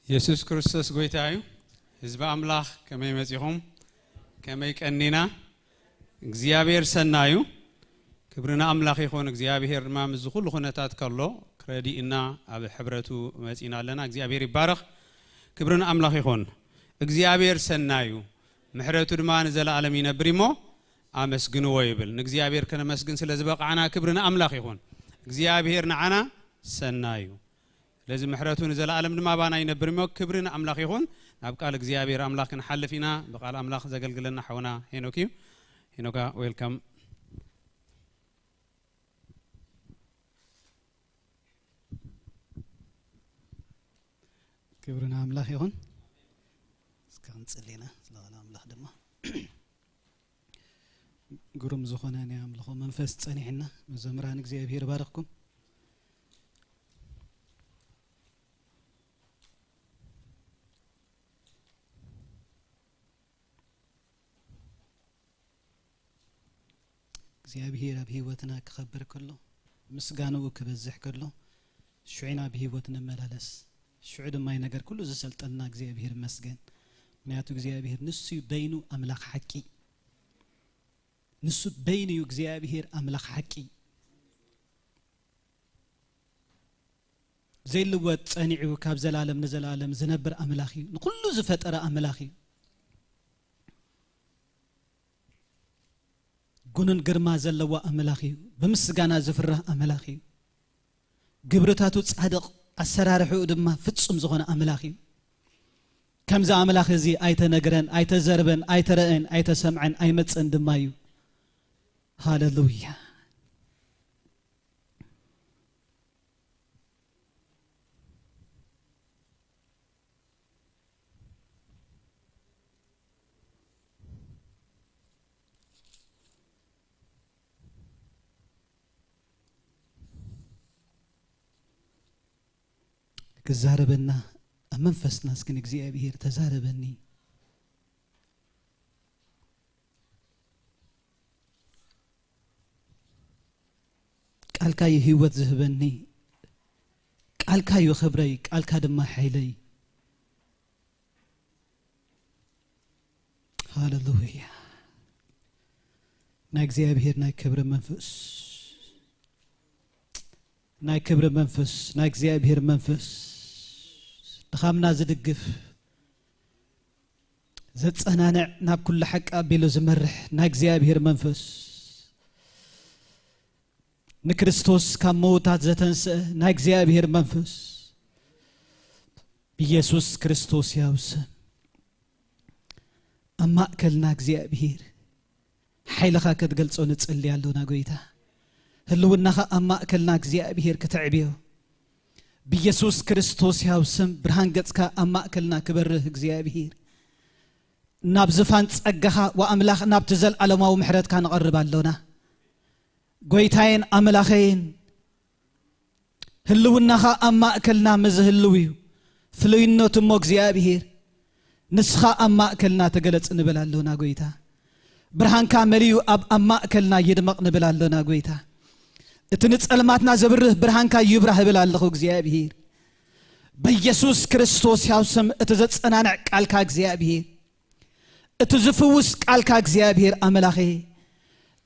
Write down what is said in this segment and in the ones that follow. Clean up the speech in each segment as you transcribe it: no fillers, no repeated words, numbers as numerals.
ኢየሱስ ክርስቶስ ጎይታዩ ህዝብ አምላክ ከመይመጽሁም ከመይቀኒና እግዚአብሔር ሰናዩ ክብርና አምላክ ይሆን እግዚአብሔር ማምዝ ሁሉ ኹነታት ከሎ ክረዲና አብ ሕብረቱ መጽና ለና እግዚአብሔር ይባረክ ክብርና አምላክ ይሆን እግዚአብሔር ሰናዩ ምሕረቱ ድማን ዘላለም ይነብሪሞ አመስግኑ ወይብል እግዚአብሔር ከነመስግን ስለዝበቃና ክብርና አምላክ ይሆን እግዚአብሔር ነዓና ሰናዩ لازم محرتون زل عالم ما بانا ينبر مو كبرنا أملاك يهون نبقى الجزيابير أملاك نحلفينا بقى الأملاك زقل قلنا حونا هنوكي هنوكا ويلكم كبرنا أملاك يهون سكان سلينا لا أملاك دما قرم زخنا نيا أملاك منفست أني حنا زمران الجزيابير بارككم እግዚአብሔር በህይወትና ከخبر كله ምስጋናው ከበዝህ كله ሹዕና በህይወትና መላለስ ሹዕድ ማይ ነገር ሁሉ ዘሰልጠና እግዚአብሔር መስገን ምክንያቱ እግዚአብሔር ንሱ በይኑ አምላክ ሐቂ ንሱ በይኑ እግዚአብሔር አምላክ ሐቂ ዘይልወጥ ጸኒዑ ካብ ዘላለም ነዘላለም ዝነብር አምላኽ ኩሉ ዝፈጠረ አምላኽ ጉንን ግርማ ዘለዋ አምላኺ በምስጋና ዝፍራ አምላኺ ግብረታቱ ጻድቅ አሰራርሑ ድማ ፍጹም ዝኾነ አምላኺ ከምዛ አምላኽ እዚ አይተነግረን አይተዘርበን አይተረአን አይተሰምዐን አይመጽን ድማዩ ሃሌሉያ كزاربنا منفسنا سكن እግዚአብሔር ተዛረበኒ ቃልካ የህይወት ዝህበኒ ቃልካ ይخبረይ ቃልካ ድማ ኃይለይ ሃሌሉያ ናይ እግዚአብሔር ናይ ክብር መንፈስ ናይ ክብር መንፈስ ናይ እግዚአብሔር መንፈስ دخامنا زدقف زد صنانع ناب كل حق أبيلو زمرح ناكزيابير منفس نكريستوس كموتات زتنس ناكزيابير منفس بيسوس كريستوس ياوس أما أكل ناكزيابير حيلخا كتقلصو نتصلي يالو ناقويتا هلو النخا أما أكل ناكزيابير كتعبيو بيسوس كريستوس ياوسم برهان قدسكا أما أكلنا كبره እግዚአብሔር نابزفان تصقها وأملاخ نابتزل على ما ومحرت كان قرب اللونا قويتين أملاخين هلونها أما أكلنا مزهلويو فلوينو تمو እግዚአብሔር نسخا أما أكلنا تقلت نبل اللونا قويتا برهان كامليو أب أما أكلنا يدمق نبل اللونا قويتا اتنصلماتنا زبره برهانكا يبرح بلالخو እግዚአብሔር በኢየሱስ ክርስቶስ ያውስም እተዘጸናናዕ ቃልካ እግዚአብሔር እተዝፍውስ ቃልካ እግዚአብሔር አምላኼ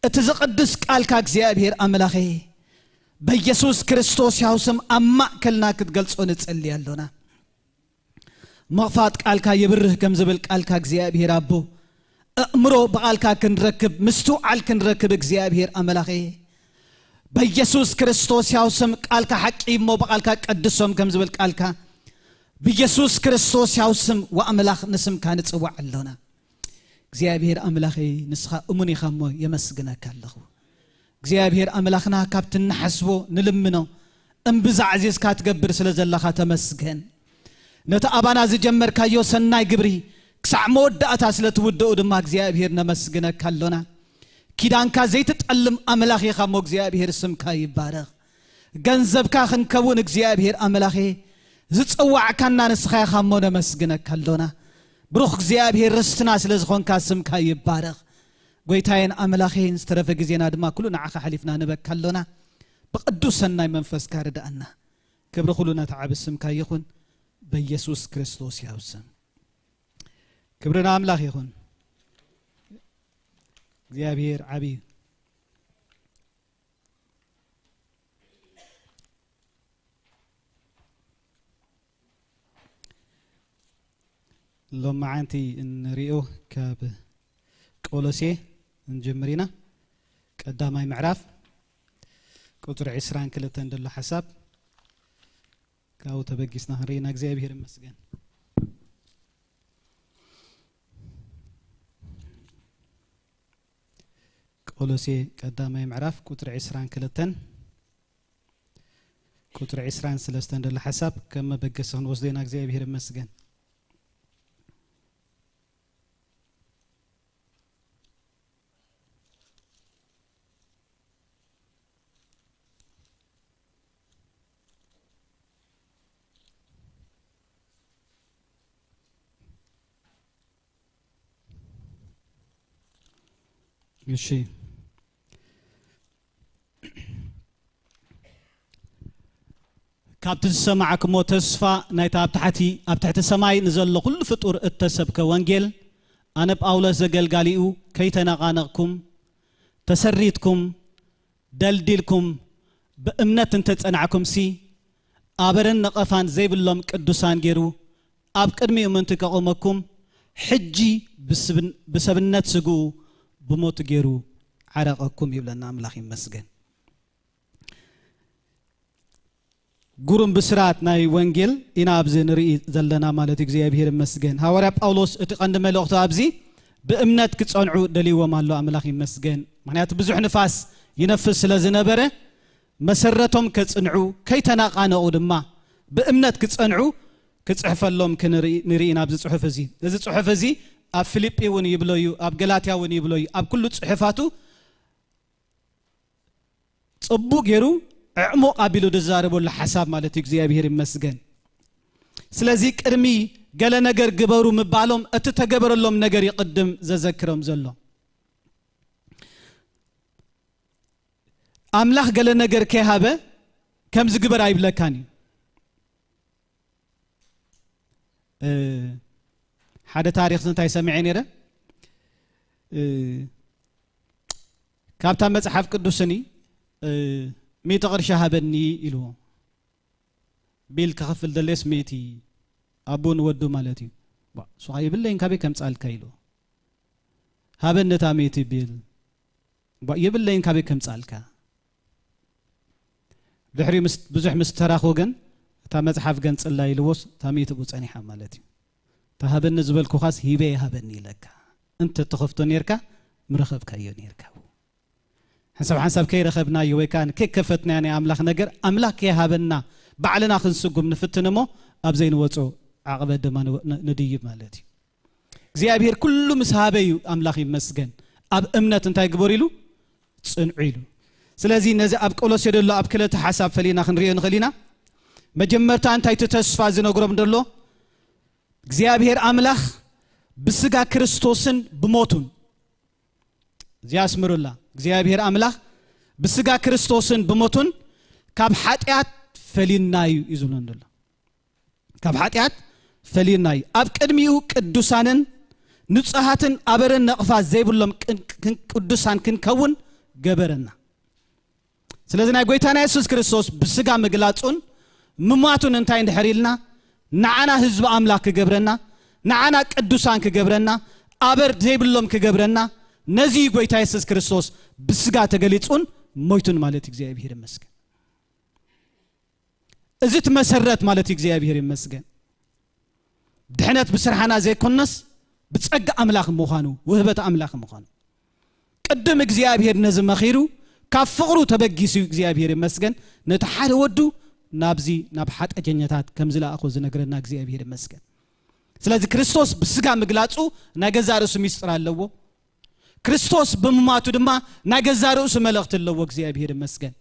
እተዘቀድስ ቃልካ እግዚአብሔር አምላኼ በኢየሱስ ክርስቶስ ያውስም አማከልና ክትገልጾ ንጸልያለና መፋት ቃልካ ይብርህ ከምዝብል ቃልካ እግዚአብሔር አቦ እምሮ በቃልካ ክንረክብ ምስተዓል ክንረክብ እግዚአብሔር አምላኼ بيسوس كريستوس ياوسم قالك حقي مو بقالك قدسهم كمزبل قالك بيسوس كريستوس ياوسم واملاخ نسم كان تصوع اللونا እግዚአብሔር املاخي نسخه امني خمو يمسغنك الله እግዚአብሔር املاخنا كابتن حسبو نلمنو انبز عزيز كاتقبر سلازلخا تمسغن نتا ابانا زجمر كايو سناي غبري كسع موداتا سلتودو دما እግዚአብሔር نمسغنك اللونا كيدانكا زيت تقلم أملاخي خمو እግዚአብሔር سمك يبارك ገንዘብካ خنكون እግዚአብሔር أملاخي زت أوعكنا نسخي خمو نمسجنك كلنا بروح እግዚአብሔር رستنا سلزخونك سمك يبارك قويتين أملاخي نسترف جزينا دما كلنا عخا حلفنا نبك كلنا بقدوسنا منفس كاردأنا كبر خلونا تعب سمك يخون በኢየሱስ ክርስቶስ ያውስም ክብርና አምላክ ይሁን እግዚአብሔር አቢ لما عنتي نريو كاب قولسي نجمرينا قداماي معرف قطر عسران كلتن دل حساب كاو تبقيسنا هرينا እግዚአብሔር ይመስገን قولسي قداماي معرف قطر عسران كلتن قطر عسران سلستن دل حساب كما بقيسن وزدينا እግዚአብሔር ይመስገን እሺ ካብት ሰማዕክሞ ተስፋ ናይ ታብታሕቲ ኣብ ትሕቲ ሰማይ ንዘሎ ኩሉ ፍጡር እተሰብከ ወንጌል ኣነ ጳውሎስ ዘገልጋሊኡ ከይተናቃነቅኩም ተሰሪትኩም ደልዲልኩም በእምነት እንተጸናዕኩም ሲ ኣበረን ነቀፋን ዘይብሎም ቅዱሳን ገይሩ ኣብ ቅድሚኡ ምንት ከቆመኩም ሕጂ ብሰብነት ስጉ بموت جيرو عرقكم يبلنا أملاخ مسجن قرن بسرات ناي وانجيل إنا أبزين رئي زلنا مالتك እግዚአብሔር مسجن هاورا باولوس اتقندم لوقت أبزي بأمنات كتصنعو دلي ومالو أملاخ مسجن معنات بزح نفاس ينفس لزنبره مسرتهم كتصنعو كي تناقانو دما بأمنات كتصنعو كتصحف اللهم كنرينا أبزي صحف زي إذا صحف زي أب فيليبي وني يبلويو أب غلاطيا وني يبلويو أب كل صحفاتو صبو غيرو عمو قابلو دزاربو لحساب مالتي እግዚአብሔር ይመስገን ስለዚህ ቅድሚ ገለ ነገር ግበሩ መባሎም እተተገበረሎም ነገር ይقدم ዘዘክረም ዘሎ አምላክ ገለ ነገር ከሃበ ከም ዝግበር አይብለካኒ ሓደ ታሪክ እንታይ ሰምዐ ነረ ካብታ መጽሐፍ ቅዱስኒ ميت قرش هبني إلو بيل كخفل دلس ميتي أبون ودو مالتي صحيح بالله إنك بكم تسأل كيلو هبن نتاميتي بيل يبالله إنك بكم تسأل كا بحري بزح مستراخو جن تامت حف جن تسأل يلوس تاميت بوت أني حمالتي تهبن نزبل كوخاس هيبه هبني لك أنت تخفتو نيركا مرخب كايو نيركا حسب كي رخبنا يوكان كي كفتنا يعني أملاك نجر أملاك يهابنا بعلنا خنسقم نفتنمو أبزين وصو عقبة دمان نديب مالتي زي أبير كل مسحابي أملاك مسجن أب أمنة انتاي قبوريلو تصنعيلو سلازي نزي أب كولوس يدلو أب كلا تحساب فلينا خنريون خلينا مجمرتا انتاي تتسفى زينو قرب ندلو زي أبير أملاك بسقا كريستوسن بموتون زي أسمر الله እግዚአብሔር አምላክ በስጋ ክርስቶስን በሞቱን ካብ ኃጢአት ፈሊናዩ ይዙልንደለ ካብ ኃጢአት ፈሊናዩ ኣብ ቅድሚኡ ቅዱሳንን ንጹሃትን አበረን ነቅፋት ዘይብሎም ቅዱሳን ክንከውን ገበረና ስለዚህ ናይ ጎይታና ኢየሱስ ክርስቶስ በስጋ መግላጹን መማቱን እንታይ እንደሕሪልና ንዓና ህዝብ አምላክ ክገብረና ንዓና ቅዱሳን ክገብረና አበር ዘይብሎም ክገብረና ነዚ ጎይታ ኢየሱስ ክርስቶስ በስጋ ተገሊጹን ሞይቱን ማለት እግዚአብሔር ይመስገን እዚት መሰረት ማለት እግዚአብሔር ይመስገን ድህነት በስርሐና ዘይኮነስ በጸጋ አምላክ መሆኑ ወህበት አምላክ መሆኑ ቅድም እግዚአብሔር ነዚ መኺሩ ካብ ፍቅሩ ተበጊሱ እግዚአብሔር ይመስገን ነተሓደ ወዱ ናብዚ ናብ ሓጠጀኛታት ከምዝላአኹ ዝነግረና እግዚአብሔር ይመስገን ስለዚህ ክርስቶስ በስጋ መግላጹ ነገዛ ርሱ ሚስጥር አለዎ ክርስቶስ በመማቱ ድማ ናገዛ ርኡስ መልእክት ለዎ እግዚአብሔር ይመስገን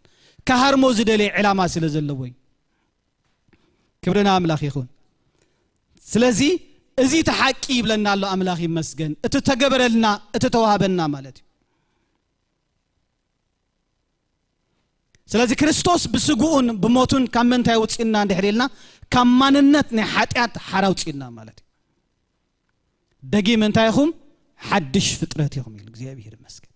ከሃርሞ ዝደለ ዕላማ ስለዘለወይ ክብርና አምላክ ይሁን ስለዚህ እዚ ተሐቂ ይብለና አለው አምላክ ይመስገን እተተገበረልና እተተዋሃበና ማለት ስለዚህ ክርስቶስ ብስጉኡን ብሞቱን ካብ ምንታይ ውፅኢና እንድሕሪልና ካብ ማንነት ናይ ሓጢኣት ሓራ ውፅኢና ማለት እዩ ደጊም እንታይ ኢኹም ሓድሽ ፍጥረት ኢኹም ኢሉ እግዚአብሔር ይመስገን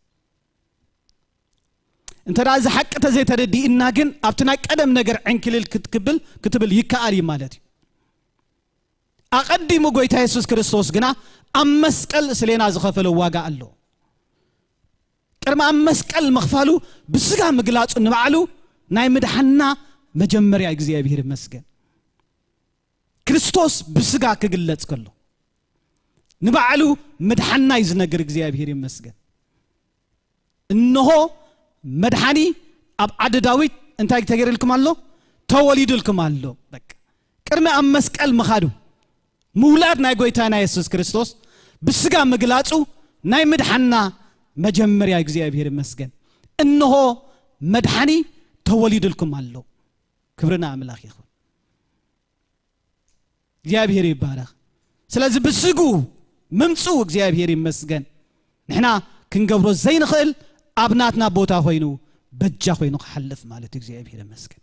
እንተዳ እዚ ሓቂ ተዘይተረዲእና ግን ኣብቲ ናይ ቀደም ነገር ዕንክልል ክትብል ይከኣል እዩ ማለት እዩ ኣቐዲሙ ጎይታ ኢየሱስ ክርስቶስ ግና ኣብ መስቀል ስለና ዝኸፈለ ዋጋ ኣሎ ቅድሚ ኣብ መስቀል መኽፈሉ ብስጋ ምግላጹ ንባዕሉ ናይ ምድሓና መጀመርያ እግዚአብሔር ይመስገን ክርስቶስ ብስጋ ክግለጽ ከሎ ንባዕሉ ምድሓና ይዝነግር እግዚአብሔር ይመስገን እንሆ መድሓኒ ኣብ ዓዲ ዳዊት እንታይ ተገይርልኩም ኣሎ ተወሊድልኩም ኣሎ በቃ ቅድሚ ኣብ መስቀል መኻዱ ምውላድ ናይ ጎይታና ኢየሱስ ክርስቶስ ብስጋ ምግላጹ ናይ ምድሓና መጀመርያ እግዚአብሔር ይመስገን እንሆ መድሓኒ ተወሊድልኩም ኣሎ ክብርና አምላኽ ይኹን እግዚአብሔር ይባረክ ስለዚህ ብስጉ ምምጹ እግዚአብሔር ይመስገን ንሕና ክንገብሮ ዘይንኽእል ኣብናትና ቦታ ኮይኑ በጃ ኮይኑ ክሓልፍ ማለት እግዚአብሔር ይመስገን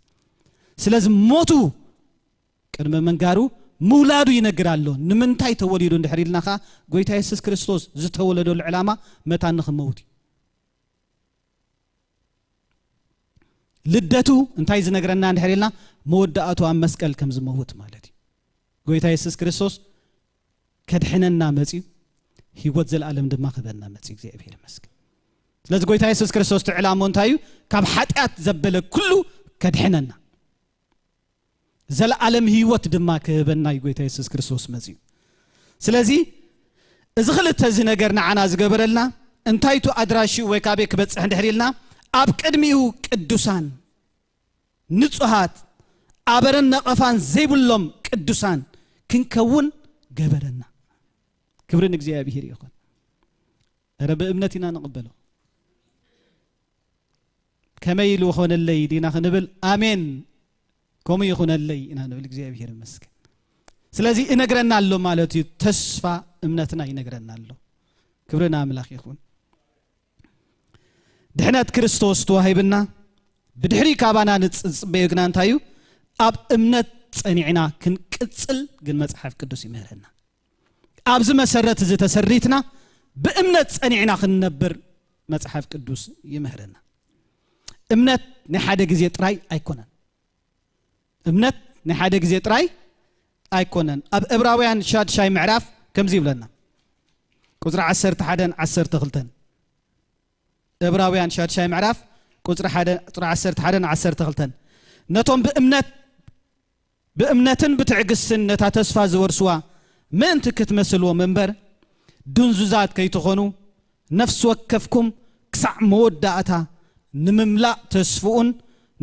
ስለዚህ ሞቱ ቅድመ መንጋሩ ምውላዱ ይነግራሎ ንምንታይ ተወሊዱ እንድሕሪልናኻ ጎይታ ኢየሱስ ክርስቶስ ዝተወለደሉ ዕላማ መታ ንኽመውት ልደቱ እንታይ ዝነግረና እንድሕሪልና መወዳእቱ ኣብ መስቀል ከም ዝመውት ማለት እዩ ጎይታ ኢየሱስ ክርስቶስ ከድሕነና መጺኡ ህይወት ዘለዓለም ድማ ክበና መጺኡ እግዚአብሔር ይመስገን ስለዚህ ጎይታ ኢየሱስ ክርስቶስ ትዕላሙ እንታይ እዩ ካብ ሓጢኣት ዘበለ ኩሉ ከድሕነና ዘለዓለም ህይወት ድማ ክበና ጎይታ ኢየሱስ ክርስቶስ መጺኡ ስለዚህ እዚ ክልተ እዚ ነገር ንዓና ዝገበረልና እንታይቱ ኣድራሺ ወይ ካበ ክበጽሕ እንድሕሪልና ኣብ ቅድሚኡ ቅዱሳን ንጹሃት ኣበረን ነቐፋን ዘይብሎም ቅዱሳን ክንከውን ገበረና ክብርን እግዚአብሔር ይኹን ረብ እምነትና ንቕበሎ ከመይ ኢሉ ኾነለይ ዲና ክንብል አሜን ኮም ይኹነለይ ኢና ንብል እግዚአብሔር ይመስገን ስለዚህ ይነግረና ኣሎ ማለት እዩ ተስፋ እምነትና ይነግረና ኣሎ ክብርና አምላኽ ይኹን ድሕነት ክርስቶስ ተዋሂብና ብድሕሪ ካባና ንጽበዩ ግና እንታይ እዩ ኣብ እምነት ጸኒዕና ክንቅጽል ግን መጽሓፍ ቅዱስ ይምህረና ኣብዚ መሰረት እዚ ተሰሪትና ብእምነት ጸኒዕና ክንነብር መጽሓፍ ቅዱስ ይምህረና እምነት ንሓደ ግዜ ጥራይ ኣይኮነን እምነት ንሓደ ግዜ ጥራይ ኣይኮነን ኣብ ዕብራውያን ሻድሻይ ምዕራፍ ከምዚ ይብለና ቁጥሪ 11 12 ዕብራውያን ሻድሻይ ምዕራፍ ቁጥሪ 11 12 ነቶም ብእምነትን ብትዕግስትን ነታ ተስፋ ዝወርስዋ ምእንቲ ክትመስልዎ መንበር ድንዙዛት ከይትኾኑ ነፍስ ወከፍኩም ክሳዕ መወዳእታ ንምምላእ ተስፍኡን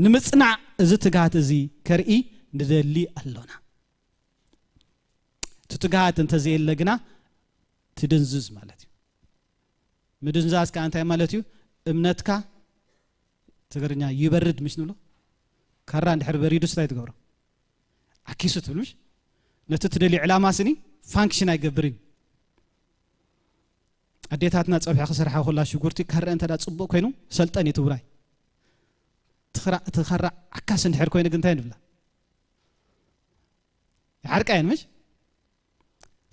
ንምጽናዕ እዚ ትግሃት እዚ ከርኢ ንደሊ ኣሎና ትትግሃት እንተዘየለግና ትድንዝዝ ማለት እዩ ምድንዛዝ ከ እንታይ ማለት እዩ እምነትካ ትግርኛ ይበርድ ምሽ ንብሎ ካራ እንድሕር በሪዱ ስታይ ትገብሮ ኣኪሱ ትብል ምሽ ነቲ ትደሊ ዕላማ ስኒ ፋንክሽን ኣይገብርን ኣዴታትና ፀብሒ ክሰርሓ ኩላ ሽጉርቲ ካራ እንተዳ ጽቡቕ ኮይኑ ሰልጠን ይትውራይ ትኸራ ዓካስ እንድሕር ኮይኑ ግን እንታይ ንብላ ይሓርቃየን ምሽ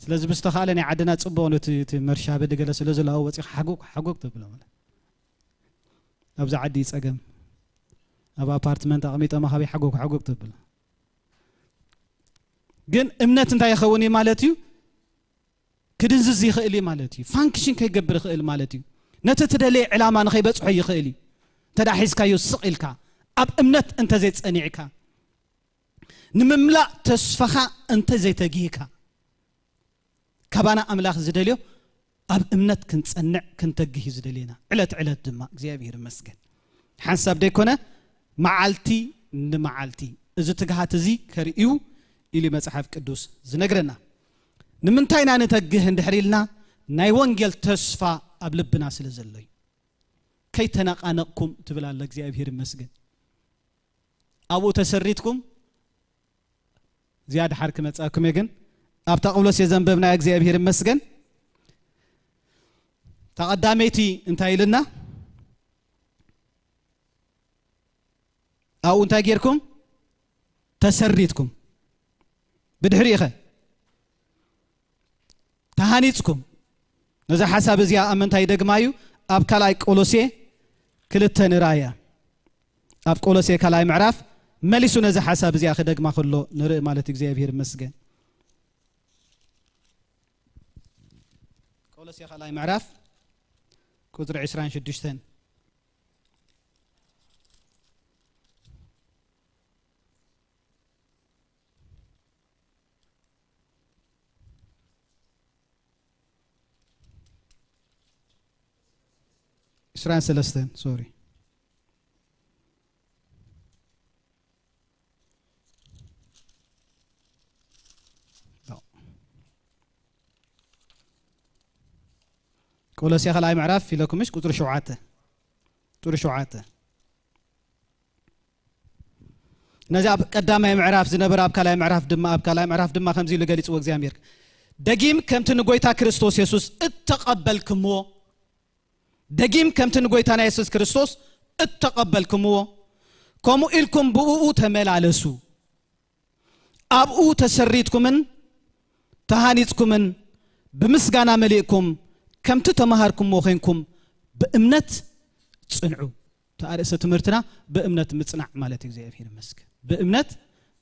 ስለዚህ ብስተኻለ ናይ ዓድና ጽቡቕ ነቲ መርሻ በደገለ ስለ ዘለዎ ወፂ ሓጎግ ትብሎ ማለት ኣብዛ ዓዲ ይጸገም ኣብ ኣፓርትመንት ኣቕሚጦ ማኻቢ ሓጎግ ትብሎ ግን እምነት እንታይ ይኸውን ማለት እዩ ክድንዝዝ ይኽእል ማለት እዩ ፋንክሽን ከይገብር ይኽእል ማለት እዩ ነቲ ትደለየ ዕላማ ንኸይበጽሖ ይኽእል እዩ ተዳሒዝካዮ ስቕ ኢልካ ኣብ እምነት እንተዘይጸኒዕካ ንምምላእ ተስፋኻ እንተዘይተጊህካ ካባና ኣምላኽ ዝደልዮ ኣብ እምነት ክንጸንዕ ክንተግህ ዝደልየና ዕለት ድማ እግዚአብሔር ይመስገን ሓንሳብ ደይኮነ መዓልቲ ንመዓልቲ እዚ ትግሃት እዚ ከርእዩ ኢሉ መጽሓፍ ቅዱስ ዝነግረና ንምንታይና ንተግህ እንድሕሪልና ናይ ወንጌል ተስፋ ኣብ ልብና ስለ ዘሎ እዩ ከይተነቃነቅኩም ትብላለ እግዚአብሔር ይመስገን ኣብኡ ተሰሪትኩም ዝያዳ ሓርክ መጻኩም ግን ኣብ ተقبሎስ የዘንበብና እግዚአብሔር ይመስገን ተቀዳሜቲ እንታይ ኢልና أو أنت غيركم تسريتكم بدحريخه تهانيتكم نذا حساب زيا أمنتاي دغمايو أب كلاي قولوسي كلته نرايا أب قولوسي كلاي معرف مليسو نذا حساب زيا خدغما خلو نرئ مالت እግዚአብሔር ይመስገን قولوسي كلاي معرف ቁጥር 26 إسرائيل سلستين سوري قول سيخ الآي معرف في لكم مش قطر شعاته قطر شعاته نزاب قدامه معرف زنبر أب كلاي معرف دم أب كلاي معرف دم خمزي لقليت وقزي أمير دقيم كم تنقويتا كريستوس يسوس اتقبلكمو دقيم كم تنقويتانا يسوس كريستوس اتقبلكمو كمو إلكم بؤو تمال على سو أبؤو تسريتكمن تهانيتكمن بمسقانا مليئكم كم تتمهاركم وخينكم بأمنت تصنعوا تأرئس تمرتنا بأمنت متصنع مالتي زي فين مسك بأمنت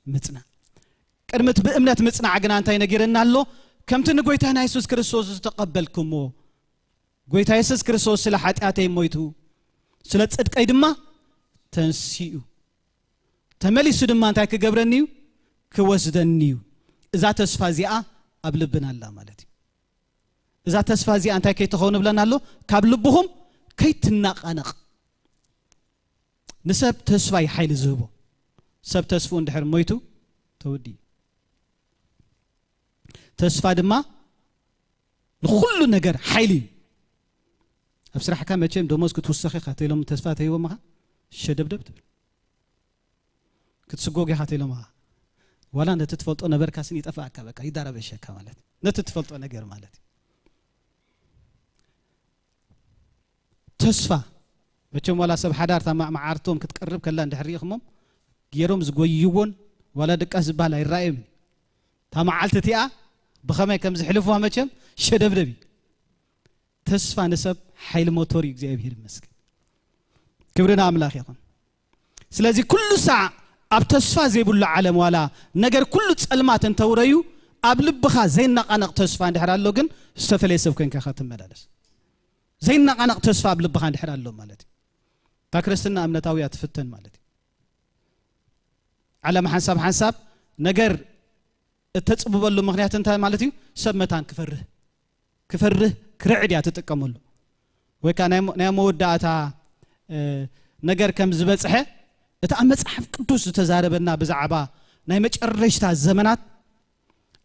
متصنع كلمة بأمنت متصنع عقنا أنتي نجيرنا له كم تنقويتانا يسوس كريستوس تقبلكمو قويتا يسوس كريستوس سلحات آتي مويتو سلت صدق أيدما تنسيو تملي سدما أنتي كجبرنيو كوسدنيو إذا تسفازيا أبلبنا الله مالتي إذا تسفازيا أنتي كي تخون بلنا له كابلبهم كي تناقنق نسب تسفاي حيل زوبو سب تسفون دحر مويتو تودي تسفا دما لكل نجار حيلي أبصراحة كان ماشيم دوموس كتوسخي خاتيلهم تسفا تيو معها شدبدب كتسقوقي خاتيلهم معها ولا نتتفلط أنا بركاسين يتفاعل كبك يدار بشيء كمالات نتتفلط أنا غير مالات تسفا بتشوم ولا سب حدار تما معارتهم كتقرب كلا عند حريقهم غيرهم زغويون ولا دقاس بالا يرايم تما عالتتيا بخماي كم زحلفوها ماشيم شدبدبي تسفا نسب حيل موتوري እግዚአብሔር ይመስገን ክብርና አምላክ ይሁን ስለዚህ ኩሉ ሰዓ ኣብ ተስፋ ዘይብሉ ዓለም ዋላ ነገር ኩሉ ጸልማት እንተውረዩ ኣብ ልብኻ ዘይናቃነቕ ተስፋ እንድሕራሎ ግን ዝተፈለየ ሰብ ኮንካ ከተመላለስ ዘይናቃነቕ ተስፋ ኣብ ልብኻ እንድሕራሎ ማለት ታ ክርስትና እምነታዊያ ትፍተን ማለት ዓለም ሓንሳብ ነገር እተጽብበሉ ምክንያት እንታይ ማለት እዩ ሰብ መታን ክፈርህ كرعدي أتتكمل وكان نعم ودعتا نجار كم زبصحة أتأمل صحف قدوس تزاربنا بزعبا نايمش الرشتا الزمانات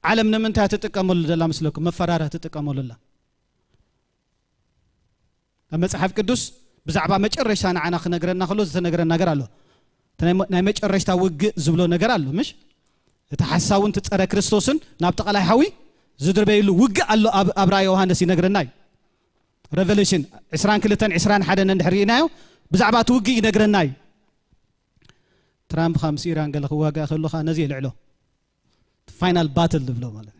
عالمنا من تتكمل الله مسلكم مفرارة تتكمل الله أما صحف قدوس بزعبا مش الرشتا أنا خنجرنا خلوص نجرنا نجرالو نايمش الرشتا وج زبلو نجرالو مش تحسون تتأرى كريستوسن نابتق على حوي زدر بيلو وقع الله أبرا يوحنا سينجرناي Revelation عسران كلتن عسران حدا ندحرينايو بزعبات وقي نجرناي ترامب 5 إيران قال خواجا خلوخا نزيل علو final battle دبلو ماله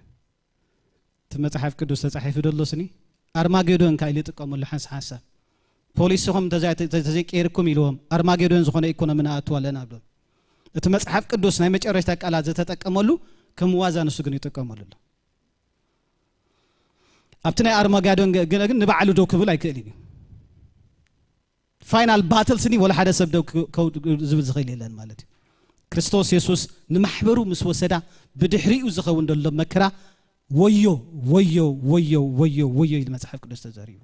تمتحف كدوس تحف دلوسني أرماجدون كايلي تقوم لحنس حاسة بوليسهم تزيك إيركم يلوهم أرماجدون زخون يكون من أطوالنا بلو تمتحف كدوس نايمش أرشتك على زتتك أملو كموازن سجني تقوملو أبتنا أرماجدون جن نبعلو دوك بلا يكليني final battle سني ولا حدا سبدو كود زبد زغيل لان مالتي كريستوس يسوس نمحبرو مسوسدا بدحريو زخون دلو مكرا ويو المسحف قدس تزاريو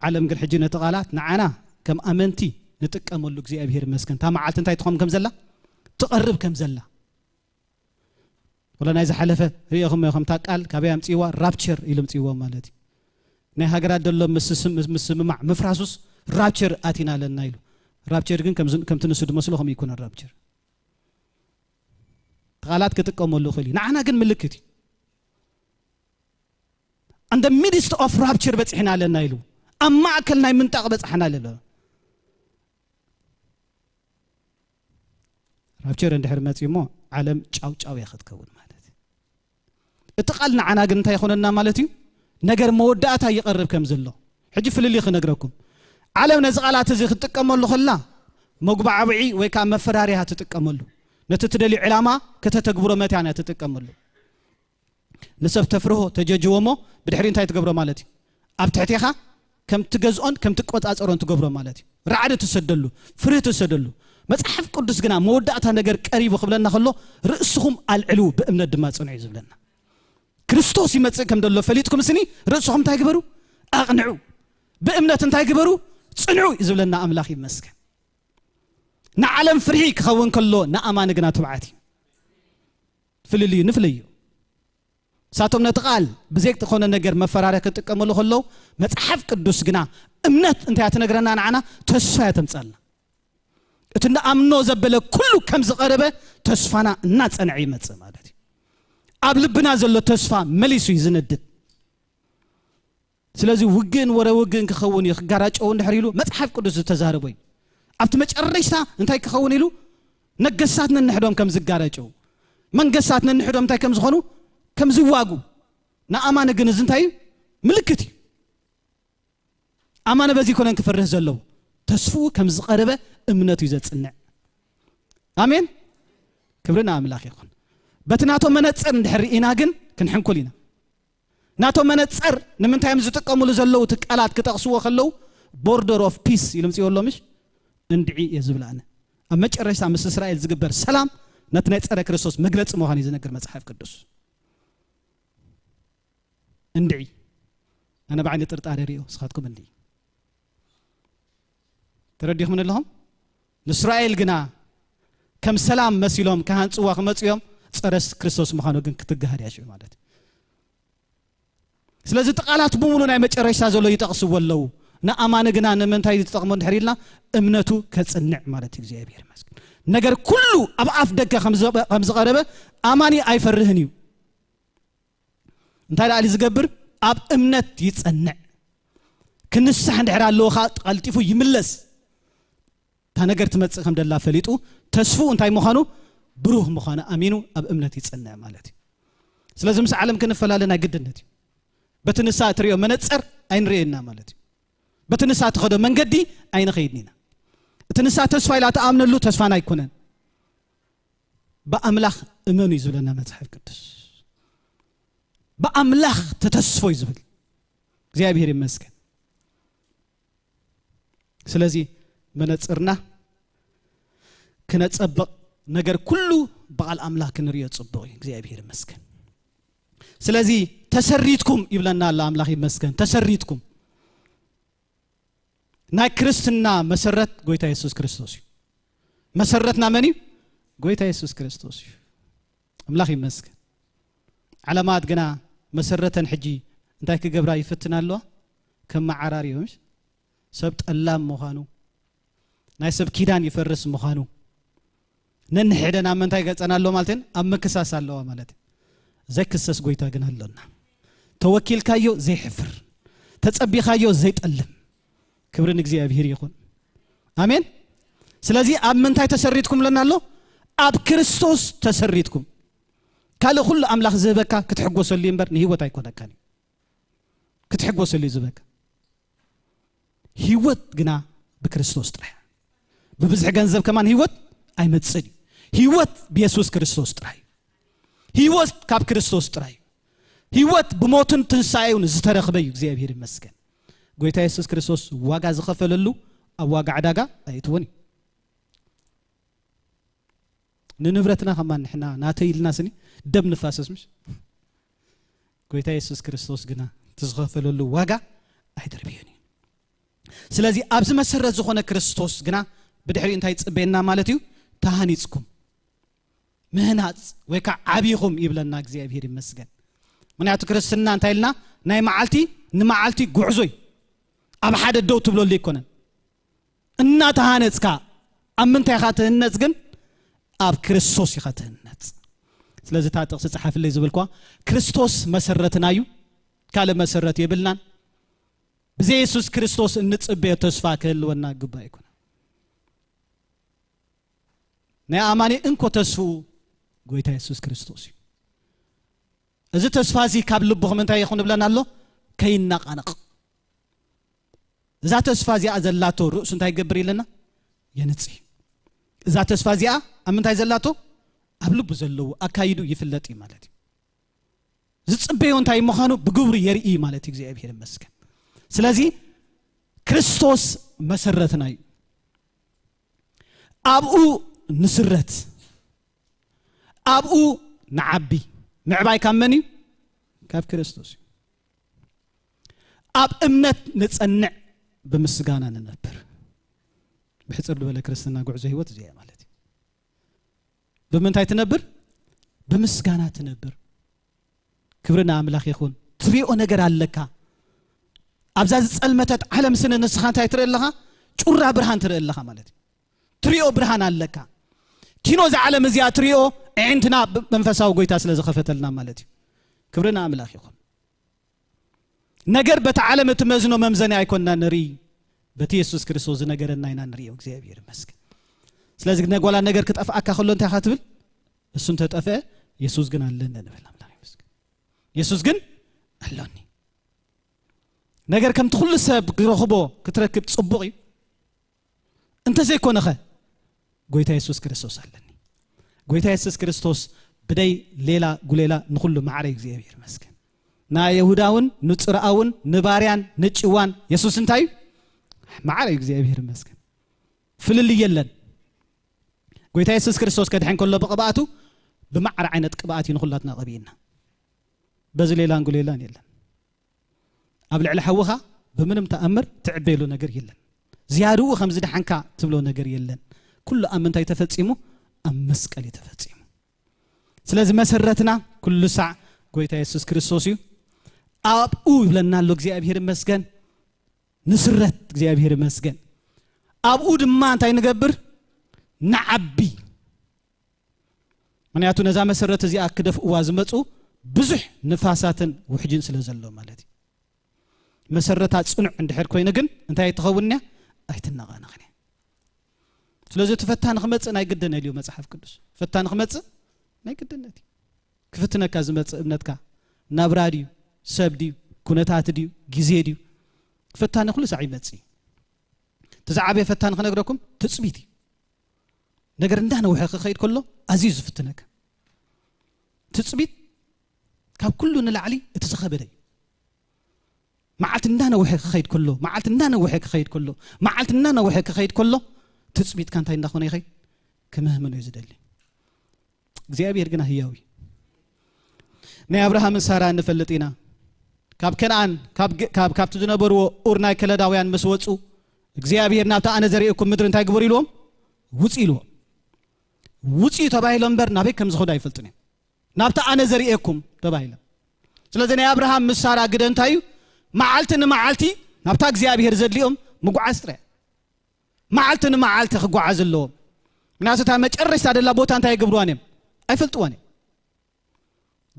عالم قل حجينا تقالات نعنا كم أمنتي نتقمل لك زي أبيهر مسكن تام عالت انتاي تقوم كم زلا تقرب كم زلا ولا نايز حلفة هي يخم تاقال كابيام تيوا رابتشر إلم تيوا مالتي نه هاجرات دلهم مسم مع مفراسوس رابتشر آتينا للنايلو رابتشر جن كم تنسود مسلوهم يكون الرابتشر تقالات كتقوموا له خلي نحنا جن ملكتي and the midst of rapture بس إحنا للنايلو أما أكلنا من تقبض إحنا لله ራፕቸር እንድሕር መጽሞ ዓለም ጫውጫው ይختከውን ማለት እትቃልና ዓና ግን እንታይ ይኾነና ማለት እዩ ነገር መወዳእታ ይቀርብ ከም ዘሎ ሕጂ ፍልሊ ክነግረኩም ዓለም ነዚ ቃላት እዚ ክትጥቀመሉ ኸላ መግባዕብዒ ወይ ከዓ መፈራሪያ ትጥቀመሉ ነቲ ትደሊ ዕላማ ከተተግብሮ መትያና ትጥቀመሉ ንሰብ ተፍርሆ ተጀጅወሞ ብድሕሪ እንታይ ትገብሮ ማለት እዩ ኣብ ትሕቲኻ ከም ትገዝኦን ከም ትቆጻጸሮን ትገብሮ ማለት እዩ ራዕዲ ትሰደሉ ፍርህ ትሰደሉ መጽሐፍ ቅዱስ ግና መወዳእታ ነገር ቀሪቡ ክብለና ከሎ ርእስኹም አልዕሉ በእምነት ድማ ጽንዑ ይዝብለና ክርስቶስ ይመጽእ ከም ደሎ ፈሊጥኩም ስኒ ርእስኹም እንታይ ግበሩ አቅንዑ በእምነት እንታይ ግበሩ ጽንዑ ይዝብለና አምላኽ ይመስገን ንዓለም ፍርሂ ክኸውን ከሎ ንኣማን ግና ትብዓቲ ፍልልዩ ንፍልዩ ሳቶም ነቲ ቃል ብዘይክ ዝኾነ ነገር መፈራሪያ ክጥቀመሉ ከሎ መጽሐፍ ቅዱስ ግና እምነት እንታይ ትነግረና ንዓና ተስፋ ያተምጻልና እቲ ንኣምኖ ዘበለ ኩሉ ከም ዝቀረበ ተስፋና እናጸንዐ ይመጽእ ማለት እዩ ኣብ ልብና ዘሎ ተስፋ መሊሱ ይዝነድድ ስለዚ ውግን ወረ ውግን ክኸውን ይጋራጨው እንድሕር ኢሉ መጽሐፍ ቅዱስ ዝተዛረበ እዩ ኣብቲ መጨረሻ እንታይ ክኸውን ኢሉ ነገሳት ንንሕዶም ከም ዝጋራጨው መንገሳት ንንሕዶም እንታይ ከም ዝኾኑ ከም ዝዋጉ ንኣማነ ግን እዚ እንታይ ምልክት እዩ ኣማነ በዚ ኮነን ክፈርህ ዘለዎ ተስፉ ከም ዝቀረበ እምነቱ ይዘጽንዕ አሜን ክብርና አምላኽ ይኹን በትናቶ መነጽር እንድሕር ኢና ግን ክንሕንኩል ኢና ናቶ መነጽር ንምንታይም ዝጥቀሙሉ ዘለው ትቃላት ክጠቕስዎ ከለው ቦርደር ኦፍ ፒስ ይልምጽ ይወሎምሽ እንድዒ የዝብላነ ኣብ መጨረሻ ምስ እስራኤል ዝግበር ሰላም ነቲ ናይ ጸረ ክርስቶስ መግለጽ ምዃኑ ይዝነግር መጽሐፍ ቅዱስ እንድዒ ኣነ ባዕኒ ጥርጣሬ ሪኦ ስኻትኩም እንድዒ ተረዲኹም ኣለኹም ንእስራኤል ግና ከም ሰላም መሲሎም ካሃንጽዋ ክመጽዮም ጸረ ክርስቶስ ምዃኑ ግን ክትጋሃድ ያሽው ማለት ስለዚ ተቃላት ብሙሉ ናይ መጨረሻ ዘሎ ይጠቕስዎ ኣለዉ ንኣማነ ግና ንምንታይ ዝጠቕሞ እንድሕር ኢልና እምነቱ ከጽንዕ ማለት እግዚአብሔር ይመስገን ነገር ኩሉ ኣብ ኣፍ ደገ ከም ዝቀረበ ኣማኒ ኣይፈርህን እዩ እንታይ ዳሊ ዝገብር ኣብ እምነት ይጸንዕ ክንስሕ እንድሕር ኣለውኻ ቀልጢፉ ይምለስ ታ ነገር ትመጽእ ከም ደላ ፈሊጡ ተስፉ እንታይ ምዃኑ ብሩህ ምዃኑ ኣሚኑ ኣብ እምነት ይጸንዕ ማለት እዩ ስለዚ ምስ ዓለም ክንፈላለና ግድነት እዩ በትንሳ ትሪኦ መነጽር ኣይንሪእና ማለት እዩ በትንሳ ትኸዶ መንገዲ ኣይንኸይድኒና እትንሳ ተስፋ ኢላ ተኣምነሉ ተስፋና ኣይኮነን በኣምላኽ እመኑ ይዝብለና መጽሐፍ ቅዱስ በኣምላኽ ተተስፎ ይዝብል እግዚአብሔር ይመስገን ስለዚ መነጽርና ክነጸብቕ ነገር ኩሉ በቃል አምላኽ ክንሪኦ ጽብቕ እግዚአብሔር ይመስገን ስለዚ ተሰሪትኩም ይብለና አለ አምላኽ ይመስገን ተሰሪትኩም ናይ ክርስትና መሰረት ጎይታ ኢየሱስ ክርስቶስ እዩ መሰረትና መን እዩ ጎይታ ኢየሱስ ክርስቶስ እዩ አምላኽ ይመስገን ዓለማት ግና መሰረተን ሕጂ እንታይ ክገብራ ይፍትና ኣለዋ ከም ማዓራር እዮም ሰብ ጠላም ምዃኑ ናይ ሰብ ኪዳን ይፈርስ ምዃኑ ነንሕደና ምንታይ ገጸና ኣሎ ማለትን ኣብ መክሳስ ኣለዋ ማለት ዘይክሰስ ጎይታ ግን ኣለና ተወኪልካዮ ዘይሕፍር ተጸቢኻዮ ዘይጠልም ክብርን እግዚአብሔር ይኹን አሜን ስለዚ ኣብ ምንታይ ተሰሪትኩም ለና ኣሎ ኣብ ክርስቶስ ተሰሪትኩም ካለ ሁሉ አምላኽ ዝህበካ ክትሕጎሰሉ እምበር ንህይወት ኣይኮነካን ክትሕጎሰሉ ዝህበካ ህይወት ግና በክርስቶስ ጥራሕ በብዝሕ ገንዘብ ከማን ህይወት ኣይመጽእ ህይወት በኢየሱስ ክርስቶስ ጥራሕ ህይወት ካብ ክርስቶስ ጥራሕ ህይወት ብሞትን ትንሳኤውን ዝተረኸበ እግዚአብሔር ይመስገን ጎይታ ኢየሱስ ክርስቶስ ዋጋ ዝኸፈለሉ ኣብ ዋጋ ዕዳጋ ኣይትወን ንንብረትና ከማን ንሕና ናተይልና ስኒ ደም ንፋሰስ ምሽ ጎይታ ኢየሱስ ክርስቶስ ግና ትዝኸፈለሉ ዋጋ ኣይደርብየኒ ስለዚ ኣብዚ መሰረት ዝኾነ ክርስቶስ ግና ብድሕሪ እንታይ ጽበየና ማለት እዩ ተሃኒጽኩም ምህናጽ ወይ ከዓ ዓቢኹም ይብለና እግዚአብሔር ይመስገን ምክንያቱ ክርስትና እንታይ ኢልና ናይ መዓልቲ ንመዓልቲ ጉዕዞይ ኣብ ሓደ ደው ትብለሉ ይኮነን እናተሃነጽካ ኣብ ምንታይ ኢኻ ትህነጽ ግን ኣብ ክርስቶስ ኢኻ ትህነጽ ስለዚ ታ ጥቕሲ ጽሓፍለይ ዝብልኳ ክርስቶስ መሰረትና እዩ ካለ መሰረት የብልናን ብዘይ ኢየሱስ ክርስቶስ እንጽበዮ ተስፋ ክህልወና ግባ ይኮነ ናይ ኣማኒ እንኮ ተስፉ ጎይታ ኢየሱስ ክርስቶስ እዩ እዚ ተስፋ እዚ ካብ ልብኹም እንታይ ይኹን ብለና ኣሎ ከይናቃነቕ እዛ ተስፋ እዚኣ ዘላቶ ርእሱ እንታይ ይገብር ኢለና የንጽ እዛ ተስፋ እዚኣ ኣብ ምንታይ ዘላቶ ኣብ ልቡ ዘለዎ ኣካይዱ ይፍለጥ ማለት እዩ ዝጽበዮ እንታይ ምዃኑ ብግብሩ የርኢ ማለት እግዚአብሔር ይመስገን ስለዚ ክርስቶስ መሰረትና እዩ ኣብኡ ንስረት ኣብኡ ንዓቢ ምዕባይ ካብ መን እዩ ካብ ክርስቶስ እዩ ኣብ እምነት ንጸንዕ ብምስጋና ንነብር ብሕጽር ዝበለ ክርስትና ጉዕዞ ህይወት እዚያ ማለት እዩ ብምንታይ ትነብር ብምስጋና ትነብር ክብርና ኣምላኽ ይኹን ትሪኦ ነገር ኣለካ ኣብዛ ዝጸልመተት ዓለም ስነ ንስኻ እንታይ ትርኢ ኣለኻ ጩራ ብርሃን ትርኢ ኣለኻ ማለት እዩ ትሪኦ ብርሃን ኣለካ ኪኖ ዝዓለም እዚኣ ትሪኦ ዕንትና መንፈሳዊ ጎይታ ስለ ዝኸፈተልና ማለት እዩ ክብርና ኣምላኽ ይኹን ነገር በታ ዓለም እትመዝኖ መምዘና ኣይኮንና ንርኢ በቲ ኢየሱስ ክርስቶስ ነገርና ኢና ንሪኦ እግዚአብሔር ይመስገን ስለዚ ነጓላ ነገር ክጠፍኣካ ከሎ እንታይ ካትብል እሱን ተጠፍአ ኢየሱስ ግን ኣለና ንብል ኣምላኽ ይመስገን ኢየሱስ ግን ኣሎኒ ነገር ከም ትኩሉ ሰብ ክረኽቦ ክትረክብ ጽቡቕ እዩ እንተዘይኮነኸ ጎይታ ኢየሱስ ክርስቶስ ኣለኒ ጎይታ ኢየሱስ ክርስቶስ ብደይ ሌላ ጉሌላ ንኩሉ ማዕረ እግዚአብሔር ይመስገን ና ይሁዳውን ንጽራውን ንባርያን ንጭዋን ኢየሱስ እንታይ ማዕረ እግዚአብሔር ይመስገን ፍልል የለን ጎይታ ኢየሱስ ክርስቶስ ከድሕን ከሎ በቅባቱ በማዕረ ዓይነት ቅባኣት ይንኹላትና ቀቢና በዚ ሌላን ጉሌላን የለን ኣብ ልዕሊ ሓውኻ ብምንም ተኣምር ትዕበሉ ነገር የለን ዝያድኡ ከም ዝድሓንካ ትብሎ ነገር የለን ኩሉ ኣብ ምንታይ ተፈጺሙ ኣብ መስቀል ተፈጺሙ ስለዚ መሰረትና ኩሉ ሳዕ ጎይታ ኢየሱስ ክርስቶስ እዩ ኣብኡ ይብለና ኣሎ እግዚአብሔር ይመስገን ንስረት እግዚአብሔር ይመስገን ኣብኡ ድማ እንታይ ንገብር ንዓቢ ምክንያቱ ነዛ መሰረት እዚኣ ክደፍእዋ ዝመፁ ብዙሕ ንፋሳትን ውሕጅን ስለ ዘሎ ማለት እዩ መሰረታ ጽኑዕ እንድሕር ኮይኑ ግን እንታይ ትኸውንያ ኣይትናቐነኽን ስለዚ ተፈታን ክመጽእ ናይ ግደን እዩ መጽሓፍ ቅዱስ ፈታን ክመጽእ ናይ ግደነት ክፍትነካ ዝመጽእ እምነትካ ናብራ ድዩ ሰብ ድዩ ኩነታት ድዩ ግዜ ድዩ ፈታን ኩሉ ሳዕ ይመጽእ ተዛዓበየ ፈታን ክነግረኩም ትጽቢት ነገር እንዳነውሐ ክኸይድ ከሎ ኣዝዩ ዝፍትነካ ትጽቢት ካብ ኩሉ ንላዕሊ እቲ ዝኸበደ መዓልት እንዳነውሐ ክኸይድ ከሎ መዓልት እንዳነውሐ ክኸይድ ከሎ መዓልት እንዳነውሐ ክኸይድ ከሎ ትጽቢት ካንታይ እንዳኾነ ይኸይ ከመህመኑ ይዝደሊ እግዚአብሔር ግን ህያዊ ናይ አብርሃም ሳራ እንፈልጥና ካብ ከነዓን ካብቲ ዝነበርዎ ኡርናይ ከለዳውያን ምስ ወፁ እግዚአብሔር ናብታ ኣነ ዘርእየኩም ምድር እንታይ ግበር ኢልዎም ውፅ ኢልዎም ውፅ ተባሂሎም በር ናበይ ከም ዝኸዱ ኣይፈልጡን ናብታ ኣነ ዘርእየኩም ተባሂሎም ስለዚ ናይ አብርሃም ምስ ሳራ ግደ እንታይ መዓልቲ ንመዓልቲ ናብታ እግዚአብሔር ዘድልዮም ምጓዓዝ ጥራይ መዓልቲ ንመዓልቲ ክጓዓዝ ኣለዎም ምክንያቱ እታ መጨረሻ ደላ ቦታ እንታይ ይገብርዋን እዮም ኣይፈልጥዋን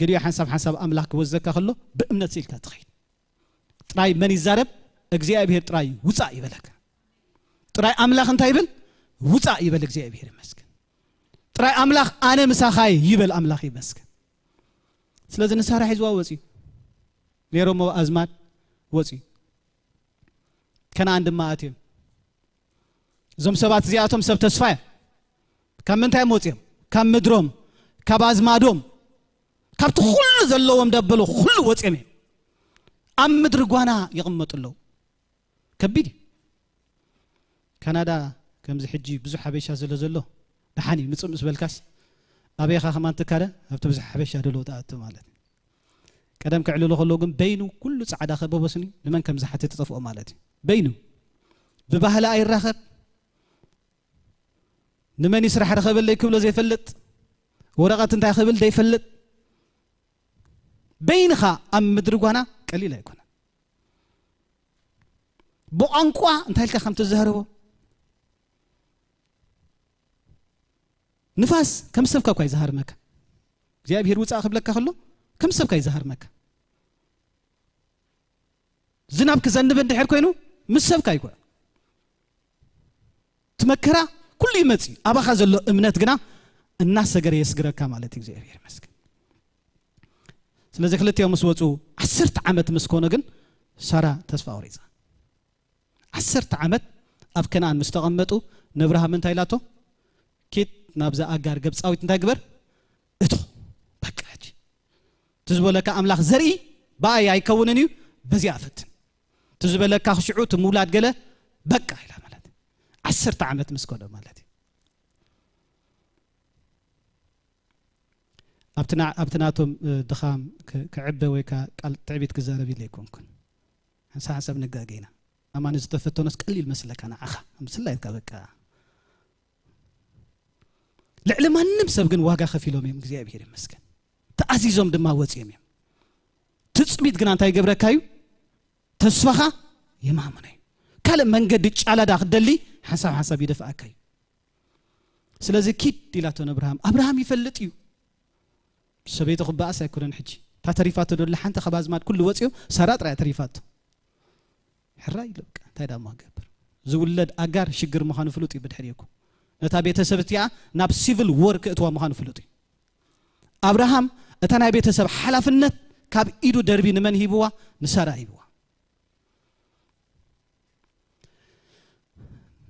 ገዲዮ ሓንሳብ ኣምላኽ ክወዘካ ከሎ ብእምነት ሲልካ ትኸይድ ጥራይ መን ይዛረብ እግዚአብሔር ጥራይ ውፃእ ይበለካ ጥራይ ኣምላኽ እንታይ ይብል ውፃእ ይበል እግዚአብሔር ይመስገን ጥራይ ኣምላኽ ኣነ ምሳኻይ ይበል ኣምላኽ ይመስገን ስለዚ ንሳራ ሒዝዋ ወፂ ነይሮሞ ኣዝማን ወፂ ከነዓን ድማ ኣትዮም እዞም ሰባት እዚኣቶም ሰብ ተስፋ ካብ ምንታይ መፅኦም ካብ ምድሮም ካብ ኣዝማዶም ካብቲ ኩሉ ዘለዎም ደበሉ ኩሉ ወፅኦም ኣብ ምድሪ ጓና ይቕመጡ ኣለዉ ከቢድ ካናዳ ከምዚ ሕጂ ብዙሕ ሓበሻ ዘሎ ድሓኒ ምፅእ ምስ በልካስ ኣበይኻ ከማን ትካደ ኣብቲ ብዙሕ ሓበሻ ደሎ ተኣቱ ማለት ቀደም ክዕልሉ ከሎ ግን በይኑ ኩሉ ጻዕዳ ከበበስኒ ንመን ከም ዝሓተ ተጠፍኦ ማለት እዩ በይኑ ብባህላ ኣይራኸብ ንመን ይስራሕ ረኸበለይ ክብሎ ዘይፈልጥ ወረቐት እንታይ ክብል ዘይፈልጥ በይንኻ ኣብ ምድሪ ጓና ቀሊል ኣይኮነ ብቋንቋ እንታይ ኢልካ ከም ትዛረቦ ንፋስ ከም ሰብካ እኳ ይዛሃርመካ እግዚአብሔር ውፃእ ክብለካ ከሎ ከም ሰብካ ይዛሃርመካ ዝናብ ክዘንብ እንድሕር ኮይኑ ምስ ሰብካ ይኮነ ትመከራ كل يمصي أباخا زلو أمنت جنا الناس سجر يسجر كمالة እግዚአብሔር مسك ስለዚህ ክልት ያው መስወጹ 10 ዓመት መስኮነ ግን ሳራ ተስፋ ወሪዛ 10 ዓመት ኣብ ከናን መስተቀመጡ ነብራሃም እንታይ ላቶ ኪት ናብዛ አጋር ግብጻዊት እንታይ ግበር እቶ በቃች ትዝበለካ አምላኽ ዘርኢ ባይ አይከውነን እዩ በዚያ አፈት ትዝበለካ خشعوት ሙላድ ገለ በቃ ይላ ማለት 10 ዓመት መስኮነ ማለት أبتناتهم دخام كعبة ويكا قال تعبيت كزاربي ليكون كن حسب نجاجينا أما نستفتون ناس قليل مسلك أنا أخا مسلا يتكبكا لعلم هنمسب جن واقع خفيلهم يوم زي أبيهم مسكن تأزيزهم دم ما وزيهم تسميت جن أنتي جبرك كايو تسفخا يمامني كلام من قديش على داخل دلي حسب يدفع كايو سلازي كيد ديلاتون أبراهام يفلتيو سبيت خباء سيكون حجي تعريفات دول لحنت خباز مات كل وصيو سارات رأي تعريفات حراي لك تايدا ما قبر زولد أجار شجر مخان فلوتي بدحريكم نتابع تسبتيا ناب سيفل وورك اتوا مخان فلوتي أبراهام اتنا بيت سب حلف النت كاب إيدو دربي نمن هيبوا نسارا هيبوا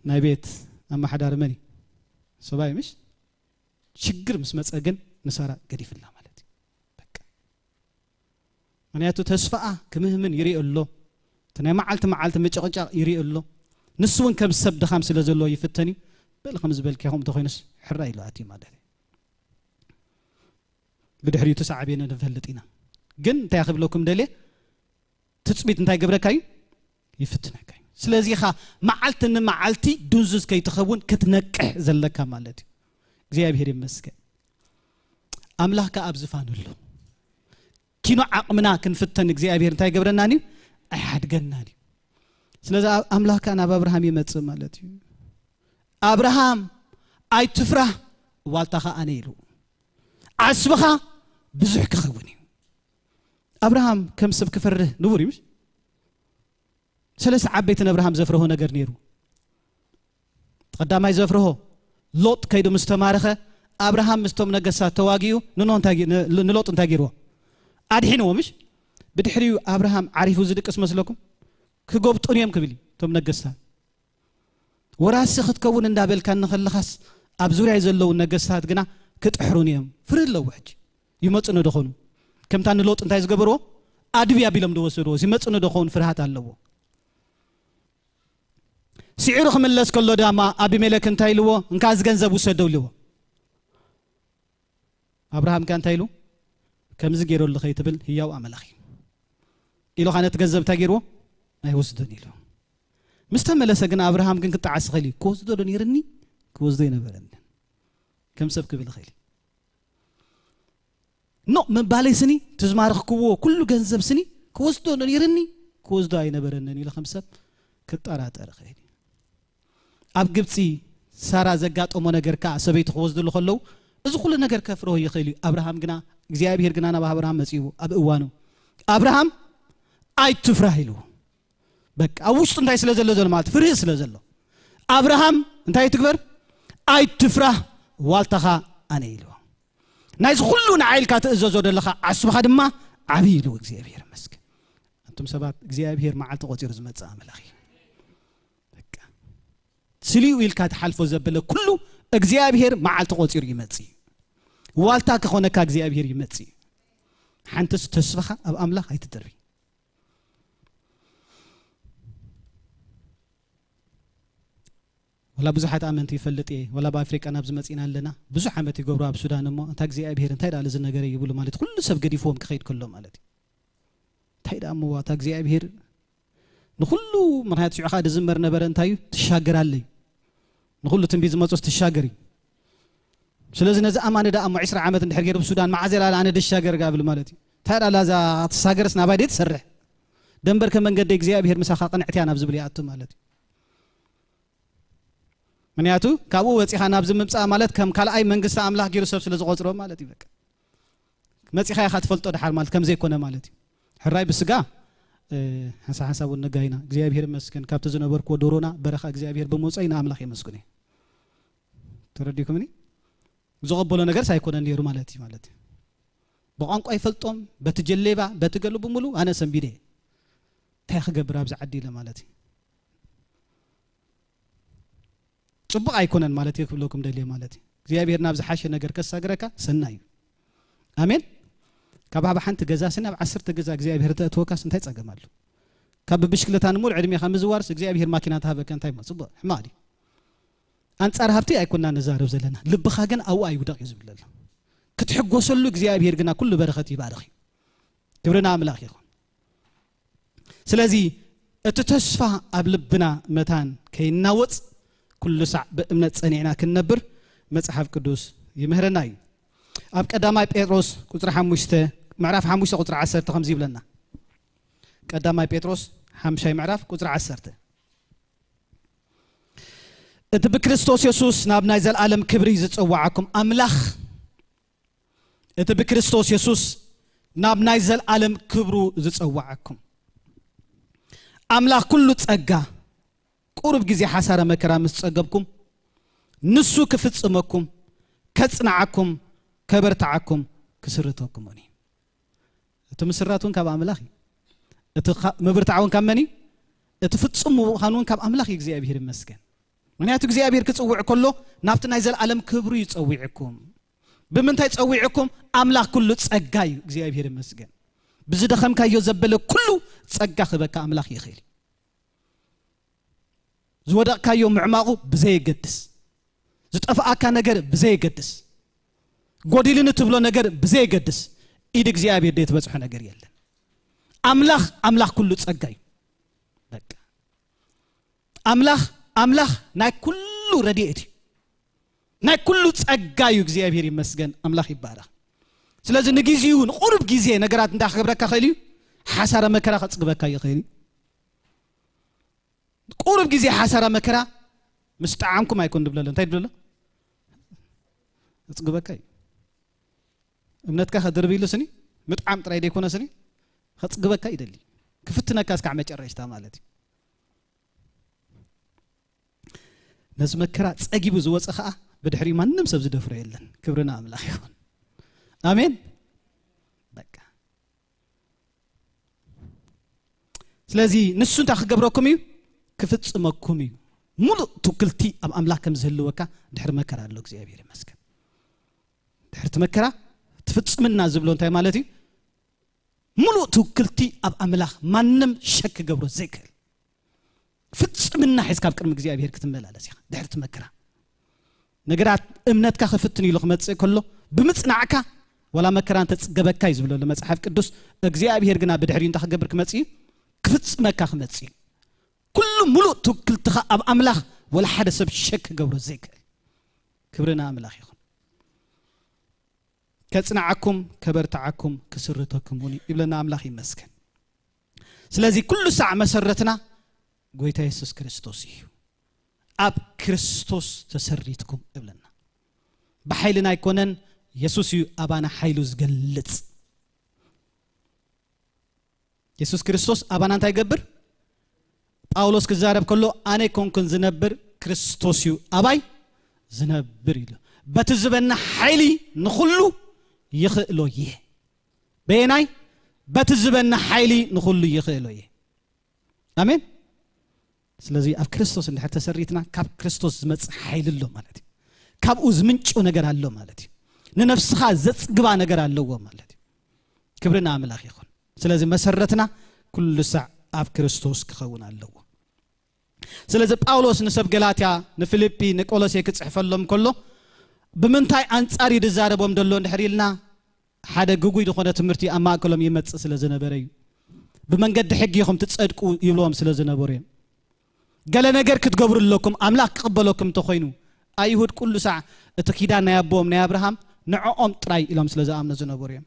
نايبيت أما حدا رمني سباي مش شجر مسمت أجن نسارا قريف الله مالتي بك أنا ياتو تسفأ كمهمن يري الله تنا معلت متشقجا يري الله نسون كم سبد خمس لزلو يفتني بل خمس بالكهم تخينس حراي لا أتي ما داري بدحري تسعة بينا نفهلتينا جن تاخذ لكم دليل تثبت انت قبركاي يفتنكاي سلازي خا معلتي دونزز كي تخون كتنقح زلكا مالتي እግዚአብሔር ይመስገን አምላክ አብዝፋን ሁሉ ኪኖ አቅምና ክንፍተን እግዚአብሔር እንታይ ገብረናኒ አይሐድገናኒ ስለዚህ አምላክ አና አብርሃም ይመጽ ማለት እዩ አብርሃም አይትፍራ ዋልታኻ አነ ይሉ አስበኻ ብዙሕ ክኸውን እዩ አብርሃም ከም ሰብ ክፈርህ ንቡር ይምሽ ስለዚህ ዓበይትን አብርሃም ዘፍረሆ ነገር ነይሩ ተቀዳማይ ዘፍረሆ ሎጥ ከይዶ ምስተማረኸ أبراهام مستوم نجسات تواجيو نون تاجي نلوط تاجيروا أدحينه مش بدحريو أبراهام عارفوا زدك اسمه لكم كجوبت أنيام كبلي توم نجسات وراس خد كون ندابل كان نخل خاص أبزور عزلوا نجسات جنا كتحرونيهم فرد لو وجه يمت إنه دخون كم تان نلوط تايز جبروا أدبي أبيلم دوسروا يمت إنه دخون فرحات اللو سعره من لس كله داما أبي ملك انتايلوا انكاز جنزب وسدولوا أبراهام كان تايلو كم زجيرو اللي خيتبل هي وعملخي إلو خانت جذب تاجرو ما يوصدني له مستعمل سجن أبراهام كان قطع عسخلي كوز دون يرني كوز دينا برن كم سبك بالخيل نو من بالي سني تزمارخ كوو كل جنزب سني كوز دون يرني كوز داينا برنني لخمسة كتارات أرخيني أب جبتي سارة زجات أمنا جركا سبيت كوز دول خلو إذا كل نجار كفره يخيلي أبراهام جنا إجزاء بير جنا نبأ أبراهام مسيبه أب أوانو أبراهام أي تفرح له بك أوش تنتهي سلزل مالت فريس سلزله أبراهام انتهي تكبر أي تفرح والتخا أنا له نايز كلنا عيل كات إزازود الله عصب هذا ما عبيله إجزاء بير مسك أنتم سبات إجزاء بير ما عالت قصير زمت عمل أخي بك سليو الكات حلف زبله كله إجزاء بير ما عالت قصير يمتسي والتاك خونه كأجزاء بير يمتسي حنتس تسفخة أو أملاك هاي تدري ولا بزحت أمنتي فلتي ولا بأفريقيا أنا بزمتينا لنا بزح أمتي جبرا بسودان ما تأجزاء بير انتهي على زنا جري يقولوا مالت كل سب قدي فوهم كخير كلهم مالتي تهيد أموا تأجزاء بير نخلو من هاد شو أخذ زمر نبر انتهي تشاجر علي نخلو تنبيز ما توست تشاجري سلازم نز أمانة دا أم عشر عامة نحرقير بالسودان مع زل على أنا دشاجر قبل مالتي ترى لازا تشاجر سنا بعدين تسرح دمبر كمان قد إجزاء بير مساخة قنعتي أنا بزبلي أتو مالتي من ياتو كابو وتسيخ أنا بزم بس مالت كم كلا أي من قصة أملاك جيرو سب سلز غزرو مالتي بك ما تسيخ يا خات فلتو ده حال مالت كم زي كونه مالتي حراي بسجا حسا ونجاينا إجزاء بير مسكن كابتزنا بركو دورونا برخا إجزاء بير بموسعينا أملاك يمسكني ترديكمني زغبلو ነገር ሳይኮነ ነሩ ማለት በቋንቋ ይፈልጦም በትጀሌባ በትገሉ በሙሉ አነ ሰንቢዴ ታይخገብር አብዛ ዓዲ ለማለት ጽቡቅ አይኮነን ማለት ይክብለኩም ደሌ ማለት እግዚአብሔርና አብዛ ሓሸ ነገር ከሳግረካ ሰናዩ አሜን ከባባ ሓንቲ ገዛስና ብ10 ገዛ እግዚአብሔር ተተወካስ እንታይ ጸገማሉ ካብ ብሽክለታን ሙሉ ዕድሜ ከምዝዋርስ እግዚአብሔር ማኪና ታበከ እንታይ ጽቡቅ ሕማዲ አንጻር ሀብቲ አይኮና ነዛረብ ዘለና ልብኻ ግን አው አይውደቅ ይዝብለለ ክትሕጎሰሉ እግዚአብሔር ግና ኩሉ በረኸት ይባርኽ ክብርና አምላኽ ይኹን ስለዚህ እቲ ተስፋ ኣብ ልብና መታን ከይናወጽ ኩሉ ሰዕ በእምነት ጸኒዕና ክንነብር መጽሐፍ ቅዱስ ይምህረና እዩ ኣብ ቀዳማይ ጴጥሮስ ቁጥር 5 ምዕራፍ 5 ቁጥር 10 ከምዚ ይብለና ቀዳማይ ጴጥሮስ 5 ምዕራፍ ቁጥር 10 እቲ ብክርስቶስ ኢየሱስ ናብ ናይ ዘለዓለም ክብሪ ዝጽዋዓኩም አምላኽ እቲ ብክርስቶስ ኢየሱስ ናብ ናይ ዘለዓለም ክብሩ ዝጽዋዓኩም አምላኽ ኩሉ ጸጋ ቁርብ ጊዜ ሓሳረ መከራ ምስ ጸገብኩም ንሱ ክፍጽመኩም ከጽናዓኩም ከበርታዓኩም ክስርተኩም እኒ እቲ ምስራቱን ካብ አምላኽ እቲ መብርታዓውን ካብ መኒ እቲ ፍጽሙ ኻኑን ካብ አምላኽ እግዚአብሔር ይመስገን ምክንያቱ እግዚአብሔር ክጽውዕ ከሎ ናብቲ ናይ ዘለዓለም ክብሩ ይጸውዕኩም ብምንታይ ጸውዕኩም አምላኽ ኩሉ ጸጋ እዩ እግዚአብሔር ይመስገን ብዝደኸምካዮ ዘበለ ኩሉ ጸጋ ክበካ አምላኽ ይኽእል ዝወደቕካዮ ምዕማቑ ብዘይገድስ ዝጠፍኣካ ነገር ብዘይገድስ ጎዲልን ትብሎ ነገር ብዘይገድስ ኢድ እግዚአብሔር ደት በጽሖ ነገር የለን አምላኽ ኩሉ ጸጋ እዩ በቃ አምላኽ ናይ ኩሉ ረድኤት ናይ ኩሉ ጸጋ እዩ እግዚአብሔር ይመስገን አምላኽ ይባረኽ ስለዚህ ንግዚኡ ንቁርብ ጊዜ ነገራት እንዳኽብረካ ኸይሉ ሓሳረ መከራ ከጽግበካ ይኽእል ቁርብ ጊዜ ሓሳረ መከራ ምስጣዓምኩም አይኮን ድብለለ እንታይ ድብለለ ጽግበካ እምነትካ ከድርቢሉ ስኒ ምጣዓም ጥራይ ደይኮነ ስኒ ከጽግበካ ይደሊ ክፍትነካ እስከ መጨረሻ ማለት ነዝ መከራ ጸጊቡ ዝወጽ ኸዓ በድሕሪ ማንም ሰብ ዝደፍሮ የለን ክብርና አምላኽ ይሁን አሜን በቃ ስለዚህ ንሱ እንታይ ክገብረኩም እዩ ክፍጽመኩም እዩ ሙሉእ ትውክልቲ ኣብ አምላኽ ከም ዝህልወካ ድሕሪ መከራ ኣሎ እግዚአብሔር ይመስገን ድሕርቲ መከራ ትፍጽምና ዝብሎ እንታይ ማለት እዩ ሙሉእ ትውክልቲ ኣብ አምላኽ ማንም ሸክ ገብሮ ዘይክእል ፍጽምና ሒዝካ ኣብ ቅድሚ እግዚአብሔር ክትመላለስ ኢኻ ድሕርቲ መከራ ነገራት እምነትካ ክፍትን ኢሉ ክመጽእ ከሎ ብምጽናዕካ ወላ መከራ እንተጽገበካ እዩ ዝብሎ መጽሐፍ ቅዱስ እግዚአብሔር ግና ብድሕሪኡ እንታይ ክገብር ክመጽእ ክፍጽመካ ክመጽእ ኩሉ ሙሉእ ትውክልትኻ ኣብ አምላኽ ወላ ሓደ ሰብ ሸክ ገብሮ ዘይክእል ክብርና አምላኽ ይኹን ከጽናዓኩም ከበርታዓኩም ክስርተኩም ይብለና አምላኽ ይመስገን ስለዚህ ኩሉ ሰዕ መሰረትና ጎይታ ኢየሱስ ክርስቶስ እዩ ኣብ ክርስቶስ ተሰሪትኩም ይብለና በኃይልና አይኮነን ኢየሱስ እዩ አባና ኃይሉ ዝገልጽ ኢየሱስ ክርስቶስ አባና እንታይ ይገብር ጳውሎስ ክዛረብ ከሎ አነ ኮንኩን ዝነብር ክርስቶስ እዩ አባይ ዝነብር ኢሉ በትዝበና ኃይሊ ንኹሉ ይኽእሎ ይህ በየናይ በትዝበና ኃይሊ ንኹሉ ይኽእሎ ይህ አሜን ስለዚህ ኣብ ክርስቶስ እንድሕር ተሰሪትና ካብ ክርስቶስ ዝመጽእ ኃይል ኣሎ ማለት እዩ ካብኡ ዝምንጩ ነገር ኣሎ ማለት እዩ ንነፍስኻ ዘጽግባ ነገር ኣለዎ ማለት እዩ ክብርና አምላኽ ይኹን ስለዚህ መሰረትና ኩሉ ሰዕ ኣብ ክርስቶስ ክኸውን ኣለዎ ስለዚህ ጳውሎስ ንሰብ ገላትያ ንፊልጵ ንቆሎሴ ክጽሕፈሎም ከሎ ብምንታይ አንጻር ይዛረቦም ደሎ እንድሕሪልና ሓደ ግጉይ ዝኾነ ትምህርቲ ኣብ ማእከሎም ይመጽእ ስለ ዝነበረ እዩ ብመንገዲ ሕጊ ኢኹም ትጸድቁ ይብሎም ስለ ዝነበሩ እዮም ገለ ነገር ክትገብሩለኩም አምላኽ ክቅበለኩም ተኾይኑ አይሁድ ኩሉ ሰዕ እቲ ኪዳን ናይ አቦም ናይ አብርሃም ንዕኦም ጥራይ ኢሎም ስለ ዝኣምኑ ዝነበሩ እዮም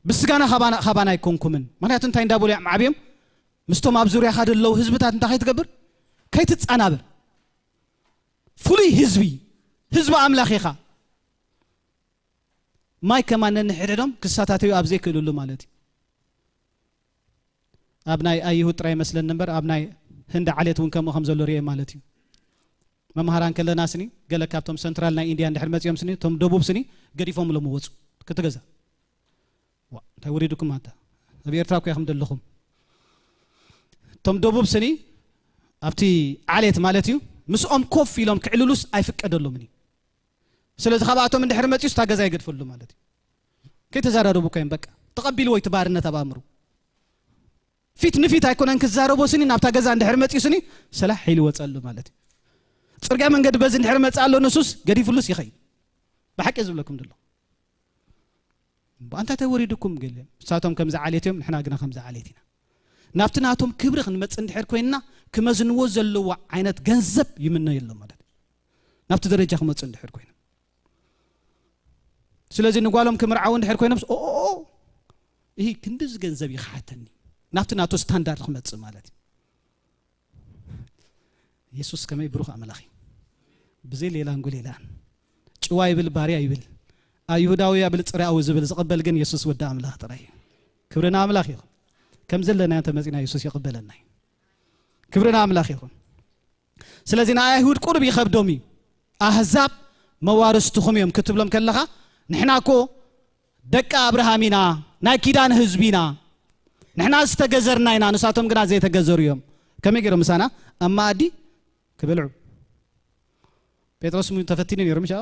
ብስጋና ኻባና አይኮንኩምን ምክንያቱ እንታይ እንዳበሉ ዓብዮም ምስቶም ኣብ ዙርያኻ ደለው ህዝብታት እንታይ ትገብር ከይትጻናበር ፍሉይ ህዝቢ አምላኽ ኢኻ ማይ ከማን ንሕደዶም ክሳታተዩ ኣብ ዘይክእልሉ ማለት እዩ ኣብ ናይ አይሁድ ጥራይ መስለን ነበር ኣብ ናይ ህንድ ዓሌት እውን ከም ዘሎ ርየ ማለት እዩ መማሃራን ከለና ስኒ ገለ ካብቶም ሰንትራል ናይ ኢንዲያ እንድሕር መጽዮም ስኒ ቶም ደቡብ ስኒ ገዲፎም ሎም ወጹ ክትገዛ እንታይ ወሪድኩም ማታ ኣብ ኤርትራ እኮ ይኹም ደለኹም ቶም ደቡብ ስኒ ኣብቲ ዓሌት ማለት እዩ ምስኦም ኮፍ ኢሎም ክዕልሉስ ኣይፍቀደሎምን ስለዚህ ካብኣቶም እንድሕር መጽዩስ ታገዛ ይገድፈሉ ማለት እዩ ከይተዛረቡ ኮይን በቃ ተቀቢሉ ወይ ተባርነት አባምሩ ፊት ንፊት አይኮነን ክዛረቦ ስኒ ናብታ ገዛ እንድሕር መጽዩ ስኒ ሰላህ ሒሉ ወጸሉ ማለት እዩ ጽርጋ መንገድ በዚ እንድሕር መጻሎ ንሱስ ገዲፍሉስ ይኸይ በሐቅ ዝብለኩም ደሎ አንተ ተወሪድኩም ገለ ሳቶም ከምዛ ዓሌትዮም ንሕና ግና ከምዛ ዓሌቲና ናፍትናቶም ክብሪ ክንመጽ እንድሕር ኮይንና ክመዝንዎ ዘለዎ ዓይነት ገንዘብ ይምነ የለም ማለት ናፍቲ ደረጃ ክመጽ እንድሕር ኮይና ስለዚህ ንጓሎም ክምርዓው እንድሕር ኮይኖምስ ይሄ ክንድዝ ገንዘብ ይሓተኒ ናፍትናቶ ስታንዳርድ ክመጽ ማለት ኢየሱስ ከመይ ብሩኽ አምላኺ ብዘይ ሌላ እንጉሌላ ጭዋ ይብል ባሪያ ይብል አይሁዳዊ ያብል ጽራው ዝብል ዝቀበል ግን ኢየሱስ ወዳ አምላኽ ጥራይ ክብርና አምላኽ ይኹን ከም ዘለና አንተ መጽና ኢየሱስ ይቀበለና ክብርና አምላኽ ይኹን ስለዚህ ና አይሁድ ቁርብ ይኸብዶም አህዛብ መዋርስቱኹም እዮም ክትብሎም ከለኻ ንሕናኮ ደቃ አብርሃሚና ናይ ኪዳን ህዝቢና ንሕና ዝተገዘርና ኢና ንሳቶም ግና ዘይተገዘሩ እዮም ከመይ ገይሮም ምሳና አማዲ ክብልዑ ጴጥሮስ ምን ተፈቲኒ ነይሩ ምሻ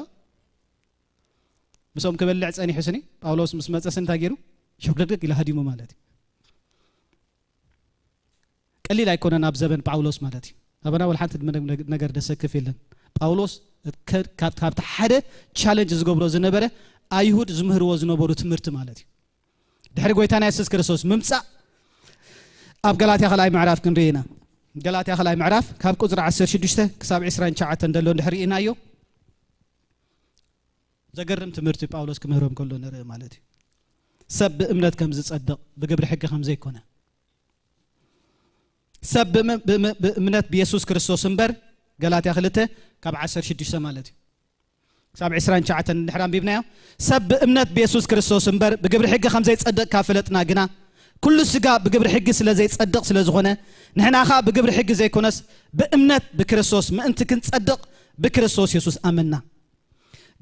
ምሶም ከበልዕ ጸኒሕ ስኒ ጳውሎስ ምስ መጸስን ታገይሩ ሽብደግ ኢላ ሃዲሙ ማለት ቀሊል አይኮነን ኣብ ዘበን ጳውሎስ ማለት አበና ወልሓንት ነገር ደሰክፍ የለን ጳውሎስ ካብታ ሓደ ቻሌንጅ ዝገብሮ ዝነበረ አይሁድ ዝምህርዎ ዝነበሩ ትምህርት ማለት ድሕሪ ጎይታና ኢየሱስ ክርስቶስ ምምጻእ ኣብ ገላትያ ኸላይ ምዕራፍ ክንሪና ገላትያ ኸላይ ምዕራፍ ካብ ቁጥሪ 16 ክሳብ 29 እንደሎ እንድሕሪናዮ ዘገርም ትምህርት ጳውሎስ ክምህሮም ከሎ ነርኢ ማለት ሰብ በእምነት ከም ዝጸድቅ በግብሪ ሕጊ ከም ዘይኮነ ሰብ በእምነት በኢየሱስ ክርስቶስ እንበር ገላትያ 2 ካብ 16 ማለት كساب 29 نحرام بيبنايو سب بأمنة بيسوس كريستوس انبر بقبر حقه خمسة يتصدق كافلتنا جنا كل سجا بقبر حقه سلا زي يتصدق سلا زغنا نحن أخا بقبر حقه زي كونس بأمنة بكريستوس ما أنت كنت تصدق بكريستوس يسوس آمنا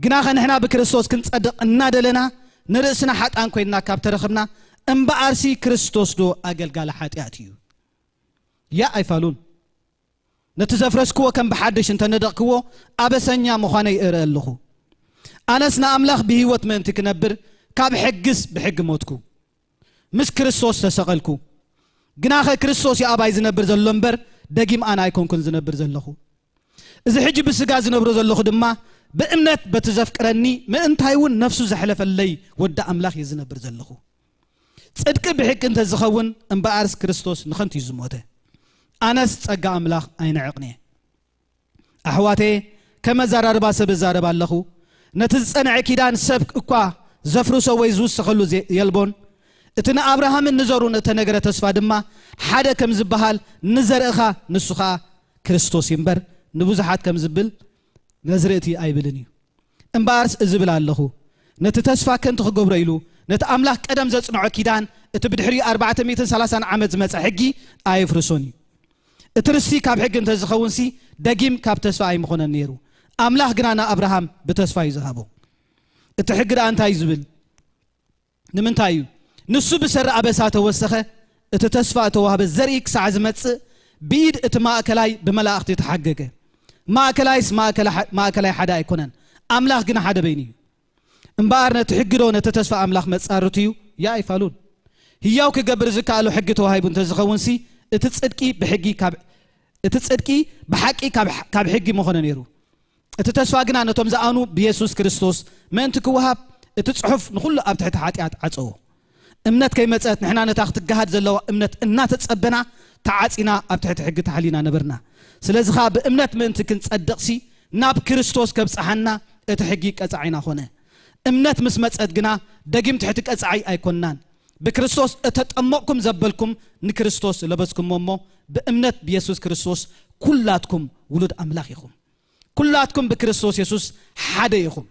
جنا خا نحن بكريستوس كنت تصدق النادى لنا نرأسنا حتى أنكو إننا كابتر خبنا إن بأرسي كريستوس دو أجل قال حتى يأتيو يا أيفالون نتزفرس كوا كم بحدش انت ندق كوا أبسنيا مخاني إرألخو أناسنا أملاخ بهيوت من تكنبر كاب حجس بحج موتكو مس كريستوس تسقلكو جناخ كريستوس يا أباي زنبر زلمبر دقيم أنا يكون كن زنبر زلخو إذا حج بسجاز زنبر زلخو دما بأمنت بتزفكرني ما أنت هيون نفسه زحلف اللي ودع أملاخ يزنبر زلخو صدق بحج انت زخون أن بأرس كريستوس نخنت يزموته أناس تسقى أملاخ أين عقني أحواتي كما زرار باسب زرار باللخو نتزنع كيدان سبك أكوا زفرو سوى يزوس سخلو يلبون اتنا أبراهام النزارون تنقرة تسفى دما حدا كم زبهال نزر أخا نسخا كريستوس ينبر نبوزحات كم زبل نزرتي أي بلني انبارس الزبل اللخو نتتسفى كنت خقوب ريلو نتأملاح كدم زنع كيدان اتبدحري 430 عمد زمتس حقي أي فرسوني اترسي كاب حق انت زخونسي دقيم كاب تسفى أي مخونا نيرو أملاح قرانا أبراهام بتسفى يزهبو اتحقر أنت يزبل نمنتايو نسو بسر أبساته وسخة اتتسفى توهب الزريك سعزمتس بيد اتما أكلاي بملاأختي تحقق ما أكلايس ما أكلاي حدا يكونن أملاح قنا حدا بيني انبارنا تحقرون اتتسفى أملاح متسارتيو يا يفعلون هياو كقبر زكالو حقته وهاي بنت زخونسي اتتصدقي بحقي اتتصدقي بحقي كاب حقي مخونا نيرو اتتسفى قنا نتوم زانو بيسوس كريستوس ما انت كوهاب اتتصحف نقول له ابتحت حاتيات عصو امنت كي مصات نحنا نتاخت جهاد زلوا امنت انا تصبنا تعاصينا ابتحت حق تحلينا نبرنا سلازي خا بامنت ما انت كنصدقسي ناب كريستوس كبصحنا اتحقي قصعينا هونه امنت مس مصات قنا دقيم تحت قصعي ايكونان بكريستوس اتطمقكم زبلكم نكريستوس لبسكم ممو بامنت بيسوس كريستوس كلاتكم ولد املاخكم كلاتكم بكريستوس يسوس حديكم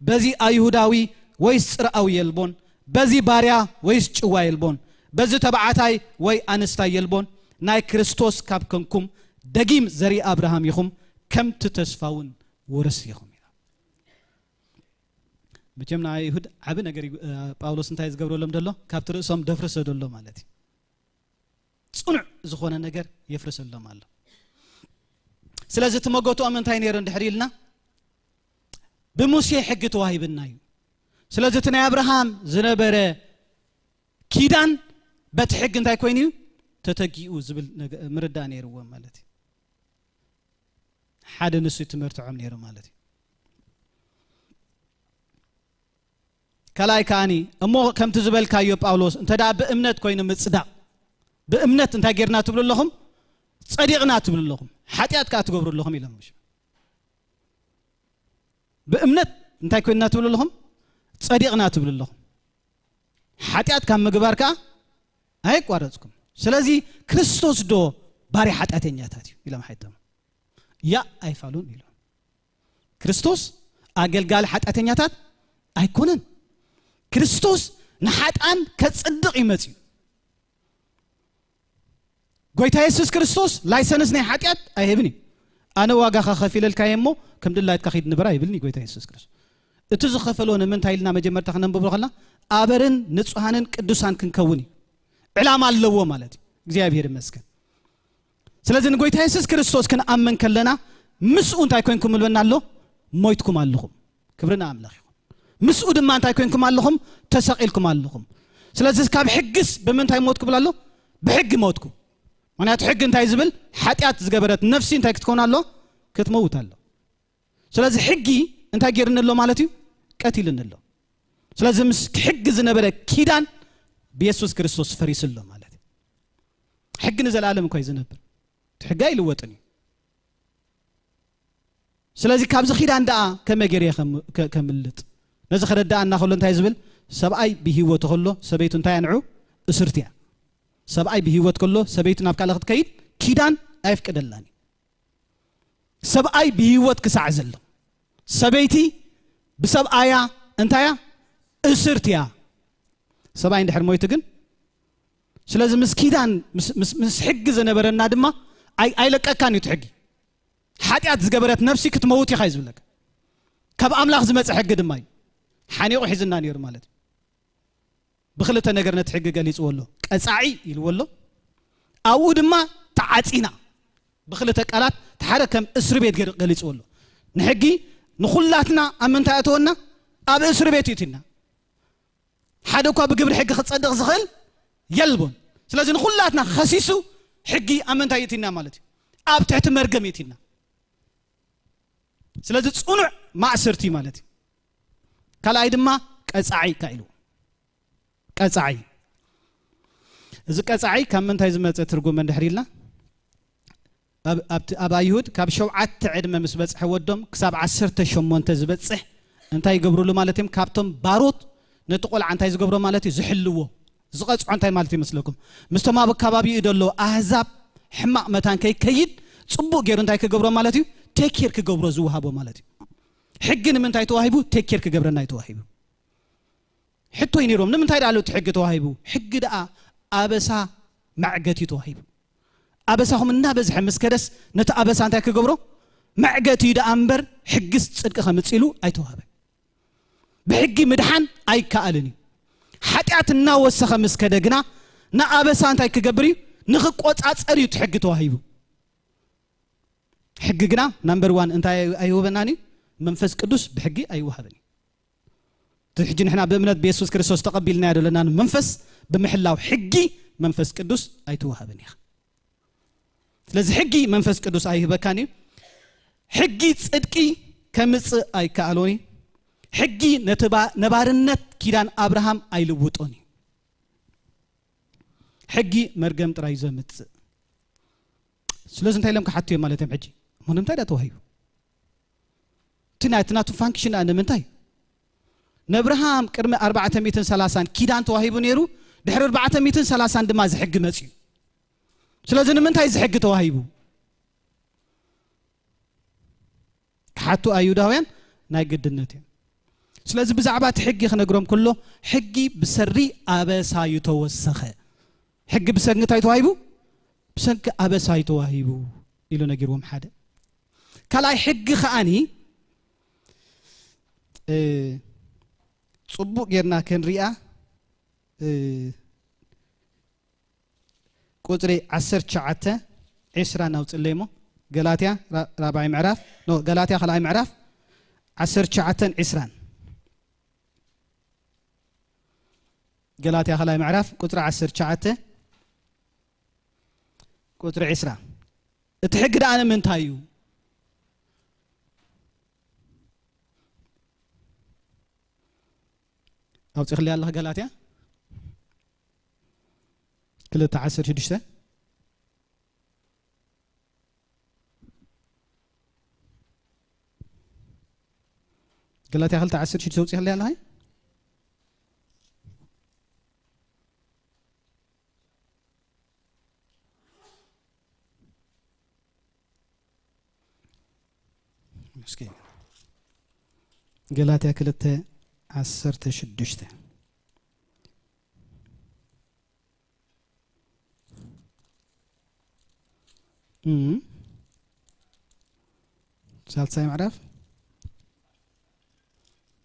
بزي ايهوداوي ويس رأوي يلبون بزي باريا ويس چوا يلبون بزي تبعاتاي وي انستا يلبون ناي كريستوس كابكنكم دقيم زري ابراهام يخم كم تتسفاون ورسيهم بجمنا يهود عبد نجري باولوس انتهى يزقبروا لهم دلله كابتر اسم دفرس دلله مالتي صنع زخونه نجر يفرس لهم الله سلازة تموجتوا أمن تاينيرن دحريلنا بموسى حق تواهبنا سلازة تنا أبراهام زنبرة كيدان بتحق انتاي كوينيو تتجيو زبل مردان يروى مالتي حد نسي تمرت عم يرو مالتي كلاي كاني أمو كم تزبل كايو باولوس انت دا بأمنت كوين متصدق بأمنت انت غيرنا تبل لهم صديقنا تبل لهم حتيات كاتغبر لهم يلمش بأمنت انت كويننا تبل لهم صديقنا تبل لهم حتيات كم مغباركا هيك وارزكم سلازي كريستوس دو باري حتاتنياتاتي الى محيتم يا ايفالون يلو كريستوس اغلغال حتاتنياتات ايكونن كريستوس نحاتان كتصدق يمصي غويتا يسوس كريستوس لايسنس ني حاتيات ايهبني انا واغا خفيل الكايمو كم دلايت كخيد نبرا يبلني غويتا يسوس كريستوس اتز خفلون من تايلنا مجمرتا خننبو خلنا ابرن نصحانن قدوسان كنكوني علامه الله مالتي እግዚአብሔር ይመስገን ስለዚህ ንጎይታ ኢየሱስ ክርስቶስ ከነአመን ከለና ምስኡ እንታይ ኮይንኩም ልበናሎ ሞይትኩም አለኹም ክብርና አምላኽ ይሁን ምስኡ ድማ እንታይ ኮይንኩም አለኹም ተሰቂልኩም አለኹም ስለዚህ ካብ ሕግስ በመንታይ ሞትኩ ብላሎ በሕግ ሞትኩ ማለት ሕግ እንታይ ዝብል ኃጢአት ዝገበረት ነፍሲ እንታይ ክትኮን አሎ ክትሞት አሎ ስለዚህ ሕጊ እንታይ ገርነሎ ማለት እዩ ቀቲልነሎ ስለዚህ ምስ ሕግ ዝነበረ ኪዳን بيسوس كريستوس فريس الله مالتي حق نزل العالم كويس نبر تحقاي لوطني سلازي كابز خيدان دا كما غيري كملت نز خردا ان خلو انت يزبل سبعي بهيوت كله سبيت انت ينعو اسرتيا سبعي بهيوت كله سبيت ناب كالخت كيد كيدان ايفقدلاني سبعي بهيوت كسعزل سبيتي بسبعيا انتيا اسرتيا سبعين دحر مويت ግን ስለዚህ مسكيدان مس حق زنبرنا ድማ اي لقكان يتحق حاتيات زغبرت نفسي كتموت يخايز بلك كاب املاح زمص حق دماي حنيقو حزنا نير مالت بخلته ነገር نتحق ገሊጽ ወሎ ቀጻዒ ይልወሎ አው ድማ ተዓጺና بخلته ቃላት ተሐረከም እስር ቤት ገሊጽ ወሎ ንሕጊ ንኹላትና አመንታያተውና አብ እስር ቤት ይትና حدا كوا بجبر حق ختصدق زخل يلبون سلازم كلاتنا خسيسو حقي أمن تايتنا مالتي أب تحت مرجميتنا سلازم تصنع مع سرتي مالتي كلا أيد ما كأسعي كايلو كأسعي إذا كأسعي كم من تايز ما تترجم من دحريلنا أب أيهود كاب شوعات تعد ما مسبت حودهم كسب 10 شمون تزبت صح أنت يجبروا له مالتهم كابتم باروت نتقول عن تايز قبره مالتي زحلوه زقص عن تاي مالتي مسلكم مستما بكبابي يدلو احزاب حماق متان كيد صبو غير انتاي كقبره مالتي تيكير كقبره زوهابو مالتي حقن من تاي توهيبو تيكير كقبرنا يتوهيبو حتو ينيروم من تاي دالو تحق توهيبو حق دا ابسا معقتي توهيبو ابساهم እና በዝሕ መስከደስ ነታ ابسا انتاي كقبره معقتي دا انبر حقس صدق خمصيلو ايتوهابو بحقي مدحان اي كالني حتياتنا وسخه مسكدغنا نا ابسا انتاي كغبري نخقوصاصري تحق توهيبو حقنا نمبر 1 انتاي ايوبناني منفس قدوس بحقي ايوهبني تحجي نحنا بامنت بيسوس كريستوس تقبلنا يدلنا منفس بمحلاو حقي منفس قدوس ايتوهبني ስለዚህ ሕጊ መንፈስ ቅዱስ አይህበካኒ ሕጊ ጽድቂ ከምጽ አይካሎኒ ሕጊ ነባርነት ኪዳን አብርሃም አይልውጦኒ ሕጊ መርገም ጥራይ ዘምጽ ስለዚህ እንታይ ለም ከሐቱ የማለተም ሕጂ ምንም ታዳ ተወሃዩ ትናቱ ፋንክሽን አነ ምንታይ ነብርሃም ቅድመ 430 ኪዳን ተዋሂቡ ነሩ ድሕሪ 430 ድማ ዝሕግ መጽዩ ስለዚህ ምንታይ ዝሕግ ተዋሂቡ ከሐቱ አይሁዳውያን ናይ ግድነት ስለዚህ ብዛዕባ ሕጊ ክነግሮም ኩሎ ሕጊ ብሰሪ አበሳ ይተወሰኸ ሕጊ ብሰንግታይ ተዋሂቡ بسنك أبساي تواهيبو إلو نجيروم حدا كلاي حق خاني صبو غيرنا كنريا قطري 19 20 نوصليمو غلاطيا رابعي معراف نو غلاطيا خلاي معراف 19 20 غلاطيا خلاي معراف قطر 19 قطر 20 اتحقد انا من تايو او تخلي الله غلاطيا كلتا 16 غلاطيا خلتا 16 توصي خلي الله هاي مسكين غلاطيا كلتا 16 سالساي معرف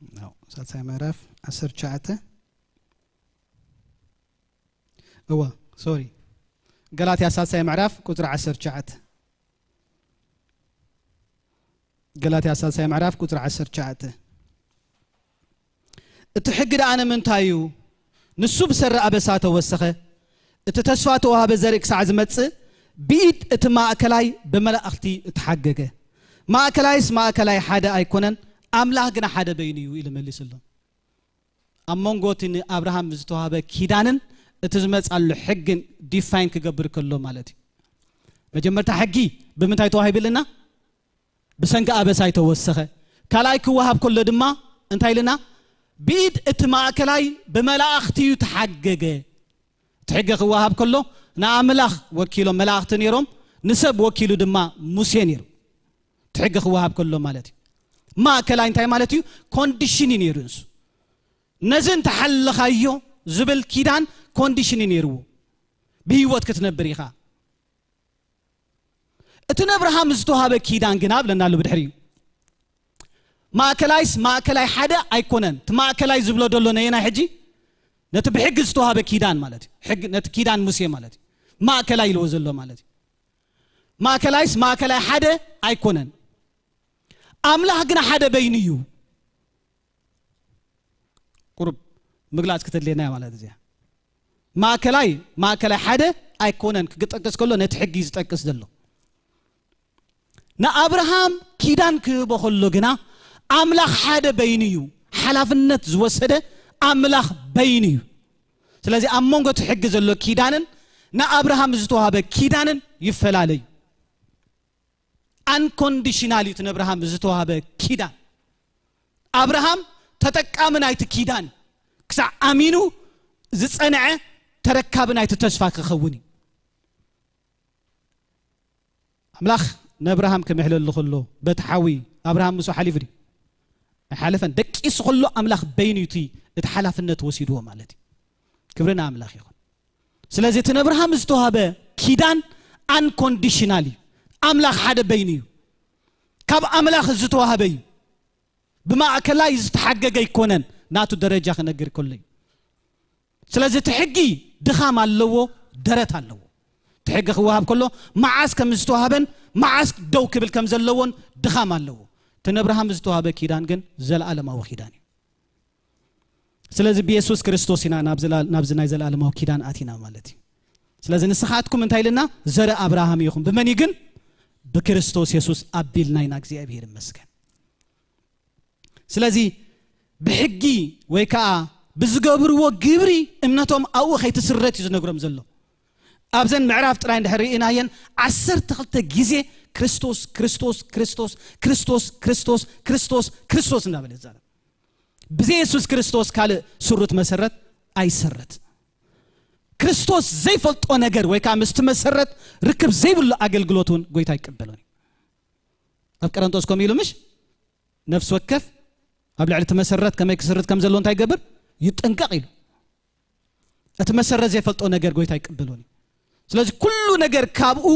نو سالساي معرف 19 هو سوري غلاطيا سالساي معرف قطر 19 غلاطيا سالساي معرف قطر 19 اتحقد انا من تايو نسو بسر ابساته وسخه اتتسفاته وهاب زرق ساعه زمص بيد اتماكلاي بملاختي اتحققه ማእከላይስ ማእከላይ ሓደ አይኮነን አምላክ ግን ሓደ በይንዩ ይልመልስልዎ አመንጎትን አብርሃም ዝተዋሃበ ኪዳንን እትዝመጻሉ ሕግን ዲፋይን ክገብር ከሎ ማለት መጀመርታ ሕጊ በምንታይ ተዋሂብልና በሰንጋ አበሳይ ተወሰኸ ካላይ ክዋሃብ ከሎ ድማ እንታይልና ቢድ እትማእከላይ በመላእክትዩ ተሐገገ ትሕገ ክዋሃብ ከሎ ናአምላክ ወኪሎ መላእክት ነይሮም ንሰብ ወኪሉ ድማ ሙሴ ነይሩ تحق خواب كله مالتي ما كلا انتي مالتي كونديشنين يرنس نزن تحل خايو زبل كيدان كونديشنين يرو بهيوت كتنبريخا اتنبرها مزتوها بكيدان جناب لنا له بدحري ما كلايس ما كلاي حدا ايكونن ما كلاي زبلو دولو نينا حجي نتبحق زتوها بكيدان مالتي حق نت كيدان موسى مالتي ما كلاي لوزلو مالتي ما كلايس ما كلاي حدا ايكونن አምላክ ግን ሓደ በይንዩ ቁርብ ምግላጽ ከተለና ማለት እዚያ ማከላይ ሓደ አይኮነን ክጠቅስ ከሎ ነት ሕጊ ዝጠቅስ ዘሎ ንአብርሃም ኪዳን ክበኸሎ ግና አምላክ ሓደ በይንዩ ሓላፍነት ዝወሰደ አምላክ በይንዩ ስለዚህ አመንጎት ሕጊ ዘሎ ኪዳንን ንአብርሃም ዝተዋሃበ ኪዳንን ይፈላለዩ unconditionally to Abraham ዝተዋሃበ ኪዳን አብርሃም ተጠቃምን አይት ኪዳን ክሳ አሚኑ ዝጸንዐ ተረካብን አይት ተስፋ ክኸውን አምላክ ነብርሃም ከመሕለሉ ከሎ በትሓዊ አብርሃም ሙሱ ሓሊፍዲ ሓለፈን ደቂስ ከሎ አምላክ በይኑቲ እቲ ሓላፍነት ወሲድዎ ማለት ክብርና አምላክ ይኹን ስለዚህ እቲ ነብርሃም ዝተዋሃበ ኪዳን unconditionally አምላክ ሓደ በይንዩ ካብ አምላክ ዝተዋሃበዩ በማእከላይ ዝተሐገገ ይኮነን ናቱ ደረጃ ከነገር ከለይ ስለዚህ ተሕጊ ድኻም አለዎ ደረት አለዎ ተሕጊ ክዋሃብ ከሎ ማዓስ ከም ዝተዋሃበን ማዓስ ደው ክብል ከም ዘለዎን ድኻም አለዎ ተነብርሃም ዝተዋሃበ ኪዳን ግን ዘለዓለማዊ ኪዳን ስለዚህ በኢየሱስ ክርስቶስ ኢና ናብዝናይ ዘለዓለማዊ ኪዳን አቲና ማለት ስለዚህ ንስኻትኩም እንታይልና ዘረ አብርሃም ይኹም በመን ይግን በክርስቶስ ኢየሱስ አቢልናይና እግዚአብሔር ይመስገን ስለዚህ በሕጊ ወይካ ብዝገብርዎ ግብሪ እምነቶም አው ኸይትስረት ይዝነግሮም ዘሎ አብዘን ምዕራፍ ጥራይ እንደህሪእናየን 12 ጊዜ ክርስቶስ ክርስቶስ ክርስቶስ ክርስቶስ ክርስቶስ ክርስቶስ ክርስቶስ እንዳበለ ዛሬ በኢየሱስ ክርስቶስ ካለ ሱሩት መሰረት አይሰረት ክርስቶስ ዘይፈልጦ ነገር ወይ ካምስት መሰረት ርክብ ዘይብሉ አገልግሎቱን ጎይታ ይቀበለኒ አብቀረንቶስ ኮሚሉምሽ ነፍስ ወከፍ አብልዕል ተመሰረት ከመይ ክስረት ከም ዘሎ እንታይ ገበር ይጠንቀቅ ይሉ አትመሰረት ዘይፈልጦ ነገር ጎይታ ይቀበለኒ ስለዚህ ኩሉ ነገር ካብኡ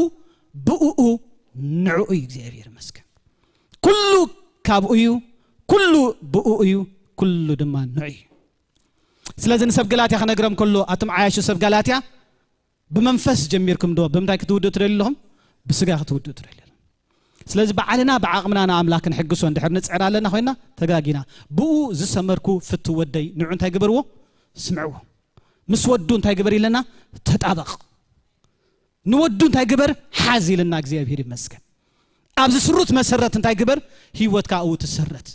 ብኡኡ ንዑ እግዚአብሔር ይመስገን كله كابويو كله بؤيو كله دمان نعي سلازن سب غلاتيا خنغرم كله اتم عايشو سب غلاتيا بمنفس جميركم دو بمتاي كتودو تريلهم بسغا كتودو تريل سلاز بعلنا بعقمنا انا املاك نحقسو اندحر نصعر علينا خوينا تغاغينا بو زسمركو فت ودي نعو انتاي غبرو سمعوا مسودو انتاي غبر يلنا تطابق نودو انتاي غبر حازي لنا እግዚአብሔር ይመስገን ابز سروت مسرت انتاي غبر هيوتكا او تسرت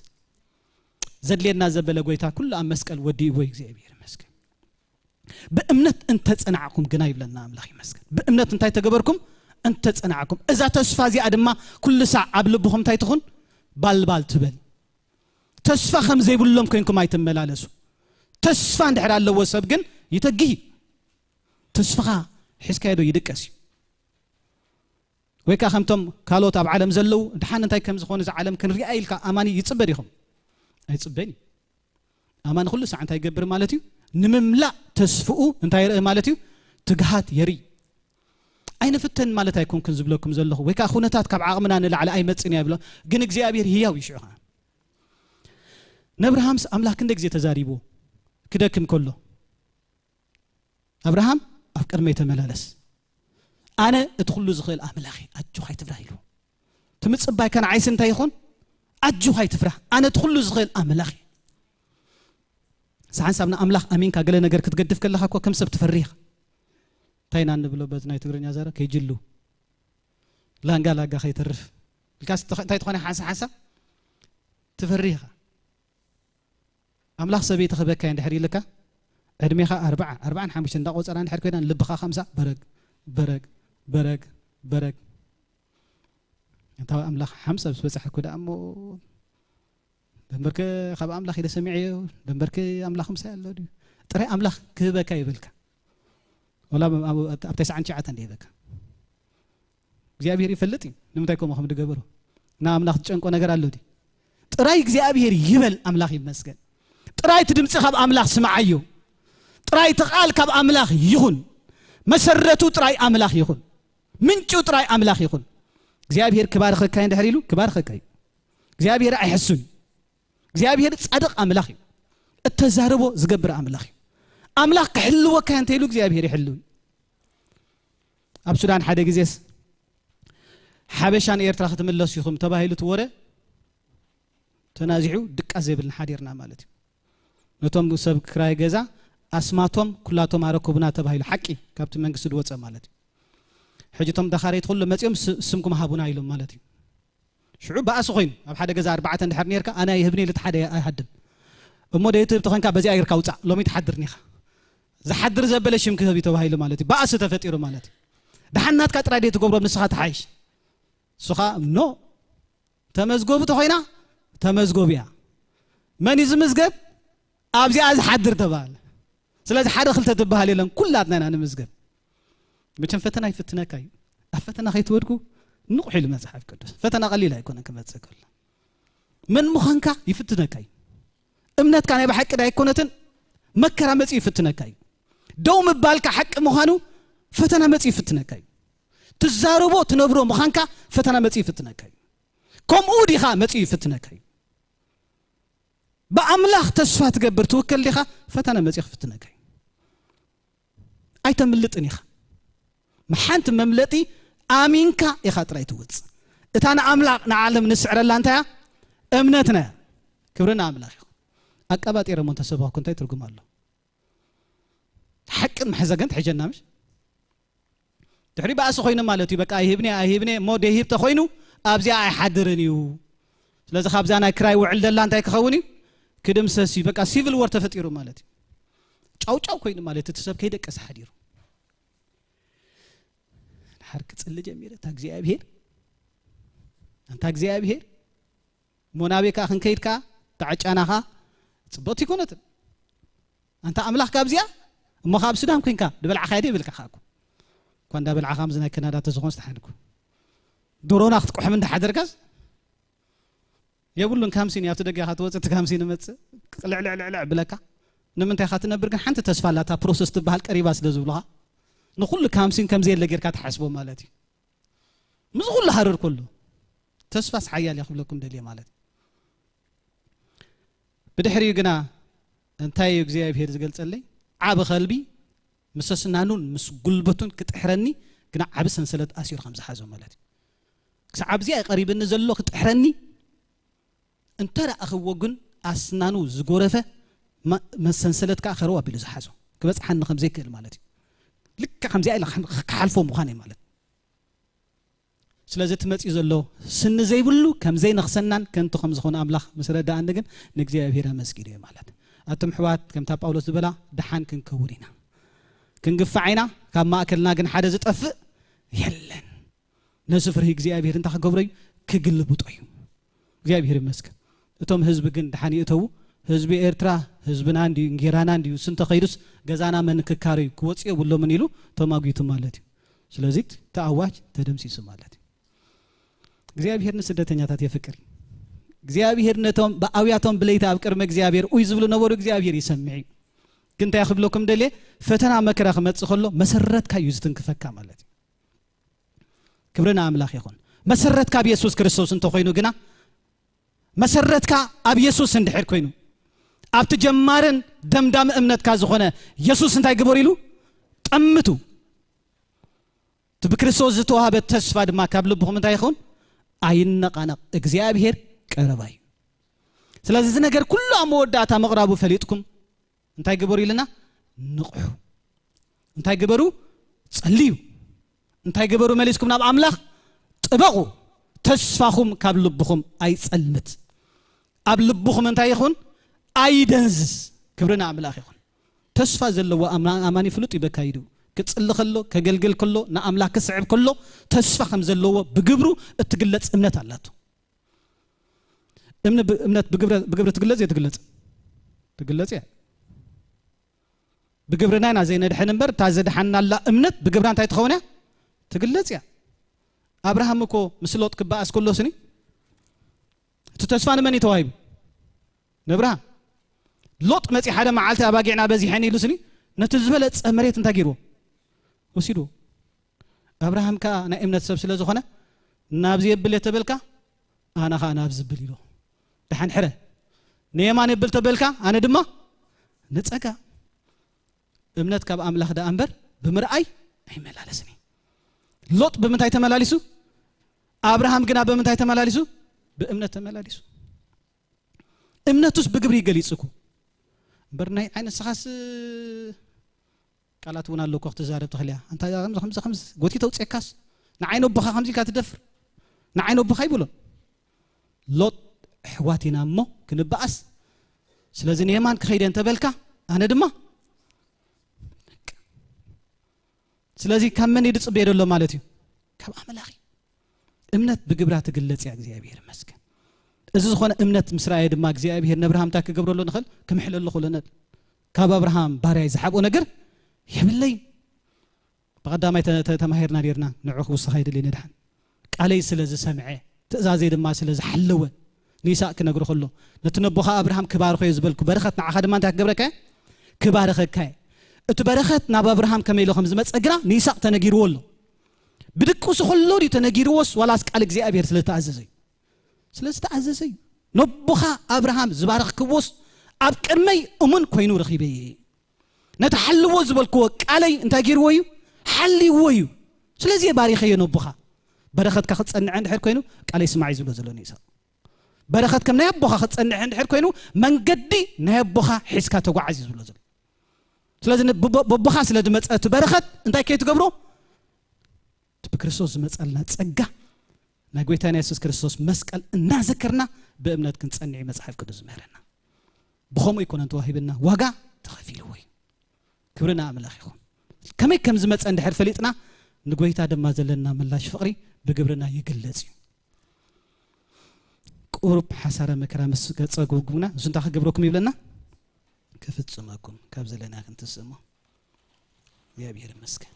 زدلينا زبله غويتا كل ام مسقل ودي وي እግዚአብሔር ይመስገን بامنت انت تصنعكم غنا يبلنا املاك يመስገን بامنت انتاي تغبركم انت تصنعكم اذا تسفا زي ادما كل ساعه ابلبهم تاي تخون بالبال تبل تسفا خم زي بلهم كينكم ايتملالسو تسفا اندحر الله وسب كن يتغي تسفا حسكا يدو يدقسي ويكا خمتم كالوت اب عالم زلو دحان انتاي كم زخون ز عالم كن ريايلكا اماني يصبريهم اي صبني امان كل ساعه انتاي يغبر مالتي نمملا تسفؤ انتاي رئ مالتي تغهات يري اين فتن مالت ايكون كن زبلكم زلخ ويكا خونتات كاب عقمنا نلعل اي مصني يبلا ግን እግዚአብሔር ህያው ይሽኻ ነብርሃምስ አምላክ እንደ ጊዜ ተዛሪቦ ክደክም ኮሎ አብርሃም አፍቀር መተመላለስ አነ እትኹሉ ዝኽል አምላኺ አጁ ኻይትፍራሂሉ ትምጽባይ ከን አይስ እንታይ ይኹን አጁ ኻይትፍራህ አነ እትኹሉ ዝኽል አምላኺ ሳንሳብና አምላክ አሚን ካገለ ነገር ክትገድፍ ከለኻ እኮ ከም ሰብ ትፈሪህ تاينا نبلو بزنا يتغرنيا زارا كيجلو لانغا خيترف الكاس تاي تخوني حاسه تفريها املاح سبي تخبك عند حري لك ادميخا 4 5 دقيقه صرا نحر كيدان لبخا 5 برق انت املاح 5 بس بصح كده امو دمبرك خب املاح اذا سمعيو دمبرك املاح 5 يالو طري املاح كبكا يبلك ولا ابتس عن شعات اندي بك እግዚአብሔር ይፈልጥ ንምታይኮም አሁን ደገበሩ ና አምላክ ጨንቆ ነገር አለው ዲ ጥራይ እግዚአብሔር ይበል አምላክ ይመስገን ጥራይ ትድምጽ ካብ አምላክ ስማዓዩ ጥራይ ተቃል ካብ አምላክ ይሁን መሰረቱ ጥራይ አምላክ ይሁን ምንጩ ጥራይ አምላክ ይሁን እግዚአብሔር ክባርከካ እንደህሪሉ ክባርከካ እግዚአብሔር አይሐሱን እግዚአብሔር ጻድቅ አምላክ እተዛረቦ ዝገብር አምላክ አምላክ ከሕልወ ካንተ ይሉ እግዚአብሔር ይሕሉ አብ ሱዳን ሓደ ግዜስ حبشان ኤርትራ ከተመለሱ ይኹም ተባሂሉት ወረ ተናዚዑ ድቃስ ዘይብል ሓዲርና ማለት እዩ ነቶም ሰብ ክራይ ገዛ አስማቶም ኩላቶም አረኩብና ተባሂሉ ሓቂ ካብቲ መንግስት ድወፀ ማለት እዩ ሕጅቶም ዳኻሬት ኩሉ መጽዮም ስምኩም ሃቡና ኢሎም ማለት እዩ ሽዑ ባእሱ ኮይኑ ኣብ ሓደ ገዛ 4 እንድሕር ነርካ ኣና ይህብኒ ልትሓደ ኣይሓድም እሞ ደይት ተኾንካ በዚ ኣይርካ ውፃ ሎሚ ተሓድርኒኻ زحدر زبل شم كهبي توهيله مالتي باس تفتيرو مالتي دحنات كطرا ديت غبرو نسخه تحايش سخا نو تمزغوب تخوينا تمزغوبيا من يزمزغب ابزي از حدر تبال سلاز حدا خلت تبال يلن كلاتنا نمزغب مچن فتنا يفتناكاي افتنا خيتودكو نقحي المصحف قدس فتنا قليله يكون كما تسكل من مخنكا يفتناكاي امنت كان بحق دا يكونتن مكرا مصي يفتناكاي دوم بالك حق مخانو فتنا مصي يفتناكاي تزاربو تنبرو مخانكا فتنا مصي يفتناكاي كم اوديخا مصي يفتناكاي بأملاح تسفى تقبر توكل ليخا فتنا مصي يفتناكاي اي تملطنيخا محانت مملطي امينكا يخاطري توص اتانا املاح نعلم نسعر لانتا امنتنا كبرنا املاح اقباط يرمون تسبح كنت ترجم الله حق محزقنت حجنا مش تحري بقى سخوينا مالتي بقى ايهبني مو دهيب تخوينو ابزي اي حدرنيو ስለዚህ ካብዛና ክራይ ውዕል ደላ እንታይ ክኸውን ክድምሰሲ በቃ ሲቪል ወር ተፈጢሩ ማለት ጫውጫው ኮይኑ ማለት ተሰብ ከይደቀስ ሓዲሩ حرك ጽል ጀሚረ ታግዚአብሔር አንተ እግዚአብሔር ሞናቤካ ክንከይድካ ተዓጫናኻ ጽቦት ይኮነት አንተ አምላክ ካብዚያ እሞ ካብ ሱዳን ኮይንካ ድበልዓ ኻይደ ይብልካ ካኩ ኮንዳ በልዓ ከምዝና ከናዳ ተዝኾንስ ተሓድኩ ዶሮና ክትቆሕም እንደሓደርካስ يقولون كامسين يا تدقي خطوات كامسين مت لع بلك نمنت يا خاتنا بركن حنت تسفالاتها بروسس تبهال قريبه سلازبلها نقول كامسين كم زي اللي غير كتحسبوا مالتي مزغول حرر كله ተስፋስ ሓያል ይኽብለኩም ደልየ ማለት ብድሕሪኡ ግና እንታይ እግዚአብሔር ዝገልጸለይ ዓብ ኸልቢ ምስስናኑን ምስ ጉልበቱን ክትሕረኒ ግና ዓብ ሰንሰለት ኣሲሩ ከም ዝሓዞ ማለት እዩ ክሳብ ዚኣ ቀሪብኒ ዘሎ ክትሕረኒ እንተረኣኽዎ ግን ኣስናኑ ዝጎረፈ መሰንሰለት ከዓ ኸረዋ ቢሉ ዝሓዞ ክበፅሓኒ ከም ዘይክእል ማለት እዩ ልክ ከምዚኣ ኢላ ክሓልፎ ምዃነ ማለት ስለዚ ትመፅኡ ዘሎ ስኒ ዘይብሉ ከም ዘይንኽሰናን ከንቱ ከም ዝኾነ ኣምላኽ ምስ ረዳእኒ ግን ንእግዚአብሔር ኣመስጊኑ እየ ማለት ኣቶም ሕዋት ከምታ ጳውሎስ ዝበላ ድሓን ክንከውን ኢና ክንግፋዕ ኢና ካብ ማእከልና ግን ሓደ ዝጠፍእ የለን ነዚ ፍርሂ እግዚአብሔር እንታይ ክገብሮ እዩ ክግልብጦ እዩ እግዚአብሔር ይመስገን እቶም ህዝቢ ግን ድሓን ይእተዉ ህዝቢ ኤርትራ ህዝብና እንዲዩ እንጌራና እንዲዩ ስንተ ኸይዱስ ገዛና መን ክካር እዩ ክወፅዮ ብሎምን ኢሉ ተማጉይቱ ማለት እዩ ስለዚ ተኣዋጅ ተደምሲሱ ማለት እዩ እግዚአብሔር ንስደተኛታት የፍቅር እግዚአብሔር ነቶም በአብያቶም ብለይታ ኣብ ቅድመ እግዚአብሔር ኡይ ዝብሉ ነበሩ እግዚአብሔር ይሰምዕ ግን እንታይ ክብለኩም ደሌ ፈተና መከራ ክመጽእ ከሎ መሰረትካ እዩ ዝትንክፈካ ማለት እዩ ክብርና አምላኽ ይኹን መሰረትካ ኣብ ኢየሱስ ክርስቶስ እንተ ኮይኑ ግና መሰረትካ ኣብ ኢየሱስ እንድሕር ኮይኑ ኣብቲ ጀማርን ደምዳም እምነትካ ዝኾነ ኢየሱስ እንታይ ግበር ኢሉ ጠምቱ ብክርስቶስ ዝተዋሃበ ተስፋ ድማ ካብ ልብኹም እንታይ ይኹን ኣይነቃነቕ እግዚአብሔር ቀረባይ ስለዚህ እዚ ነገር ኩሉ ኣመወዳእታ መቕራቡ ፈሊጥኩም እንታይ ግበሩ ኢልና ንቕሑ እንታይ ግበሩ ጸልዩ እንታይ ግበሩ መሊስኩም ናብ ኣምላኽ ጥበቑ ተስፋኹም ካብ ልብኹም ኣይጸልምት ኣብ ልብኹም እንታይ ይኹን ኣይደንዝዝ ክብርና ኣምላኽ ይኹን ተስፋ ዘለዎ ኣማኒ ፍሉጥ ይበካይዱ ክጽሊ ከሎ ከገልግል ከሎ ንኣምላኽ ክስዕብ ከሎ ተስፋ ከም ዘለዎ ብግብሩ እትግለጽ እምነት ኣላቱ እምነት ብግብረ ትግለጽ ትግለጽ بجبرنا أنا زين الحين نمبر تازدحنا لا أمنت بجبران تاي تخونه تقلت يا أبراهام مكو مسلوت كباس كله سني تتسفان مني توايب نبرهام لوط متي حدا معلت أباقينا بزي حني لسني نتزبلت مريت نتاجرو وسيدو أبراهام كا أنا أمنت سبسلة زخنة نابزي يبلي تبلكا أنا خا نابز بليلو دحين حرة نيمان يبل تبلكا أنا دما نتسكا እምነት ካብ አምላኽ ዳ አንበር በመርአይ አይመላለስኒ ሎጥ በመንታይ ተመላልሱ አብርሃም ግና በመንታይ ተመላልሱ በእምነት ተመላልሱ እምነቱስ በግብር ይገልጽኩ በርናይ አይነ ሰኻስ ቃላት ወና ለው ኮክተ ዛረብ ተخلያ አንታ خمس ጎቲ ተውጽካስ ንዓይኖ በኻ ከምዚ ካትደፍር ንዓይኖ በኻ ይብሎ ሎጥ ሕዋቲና እሞ ክንባኣስ ስለዚህ የማን ከይደን ተበልካ አነ ድማ ስለዚህ ከመን ይድጽብ ይደሎ ማለት እዩ ካብ አምላኺ እምነት በግብራ ተገለጽ ያ እግዚአብሔር መስከን እዚ ዝኾነ እምነት ምስራኤ ድማ እግዚአብሔር ነብርሃም ታክ ገብረሎ ንخل ከመሕለሎ ኹለነ ካብ አብርሃም ባሪያ ዝሓቦ ነገር የብለይ በቀዳማይ ተማሂርና ዲርና ንዑኽ ውስኻ ይደል ይነድሐን ቃለይ ስለዚ ሰምዐ ትእዛዘይ ድማ ስለዚ ሓለወ ንይሳቅ ክነግሮ ከሎ ነትነቦኻ አብርሃም ክባርኸ ዝበልኩ በረኸት ንዓኻ ድማ እንታይ ክገብረከ ክባርኸካ እቲ በረኸት ናብ አብርሃም ከመይሎ ከም ዝመጸግራ ንይሳቅ ተነጊርዎሎ ብድቁስ ሁሉ ዲ ተነጊርዎስ ወላስ ቃል እግዚአብሔር ስለተዓዘዘ ነቦኻ አብርሃም ዝባረኽክዎስ ኣብ ቅድመይ እሙን ኮይኑ ረኺበ ነተሐልዎ ዝበልክዎ ቃለይ እንታይ ጊርዎ እዩ ሓሊዎ እዩ ስለዚህ ባሪኸየ ነቦኻ በረኸትካ ክትጸንዕ እንድሕር ኮይኑ ቃለይ ስማዕ ዝብሎ ዘሎ ንይሳቅ በረኸት ከም ናይ ኣቦኻ ክትጸንዕ እንድሕር ኮይኑ መንገዲ ናይ ኣቦኻ ሒዝካ ተጓዓዝ ዝብሎ ዘሎ ስለዚህ በቦኻ ስለ ድመጸት በረኸት እንታይ ከይትገብሮ በክርስቶስ መጸልና ጸጋ ናይ ጌታና ኢየሱስ ክርስቶስ መስቀል እናዘከርና በእምነት ክንጸንዕ መጽሐፍ ቅዱስ መረና ብኸመ ይኮነን ተዋሂብና ዋጋ ተኸፊልዎ ክብርና አምላኽ ይኹን ከመይ ከም ዝመጸ እንድሕር ፈሊጥና ንጌታ ድማ ዘለና ምላሽ ፍቕሪ በግብርና ይግለጽ እዩ ቁርብ ሓሳረ መከራ ምስ ገጸጉጉና ዝንታ ክገብረኩም ይብለና كفتسماكم كابزلنا كنتسمو يا بير مسكن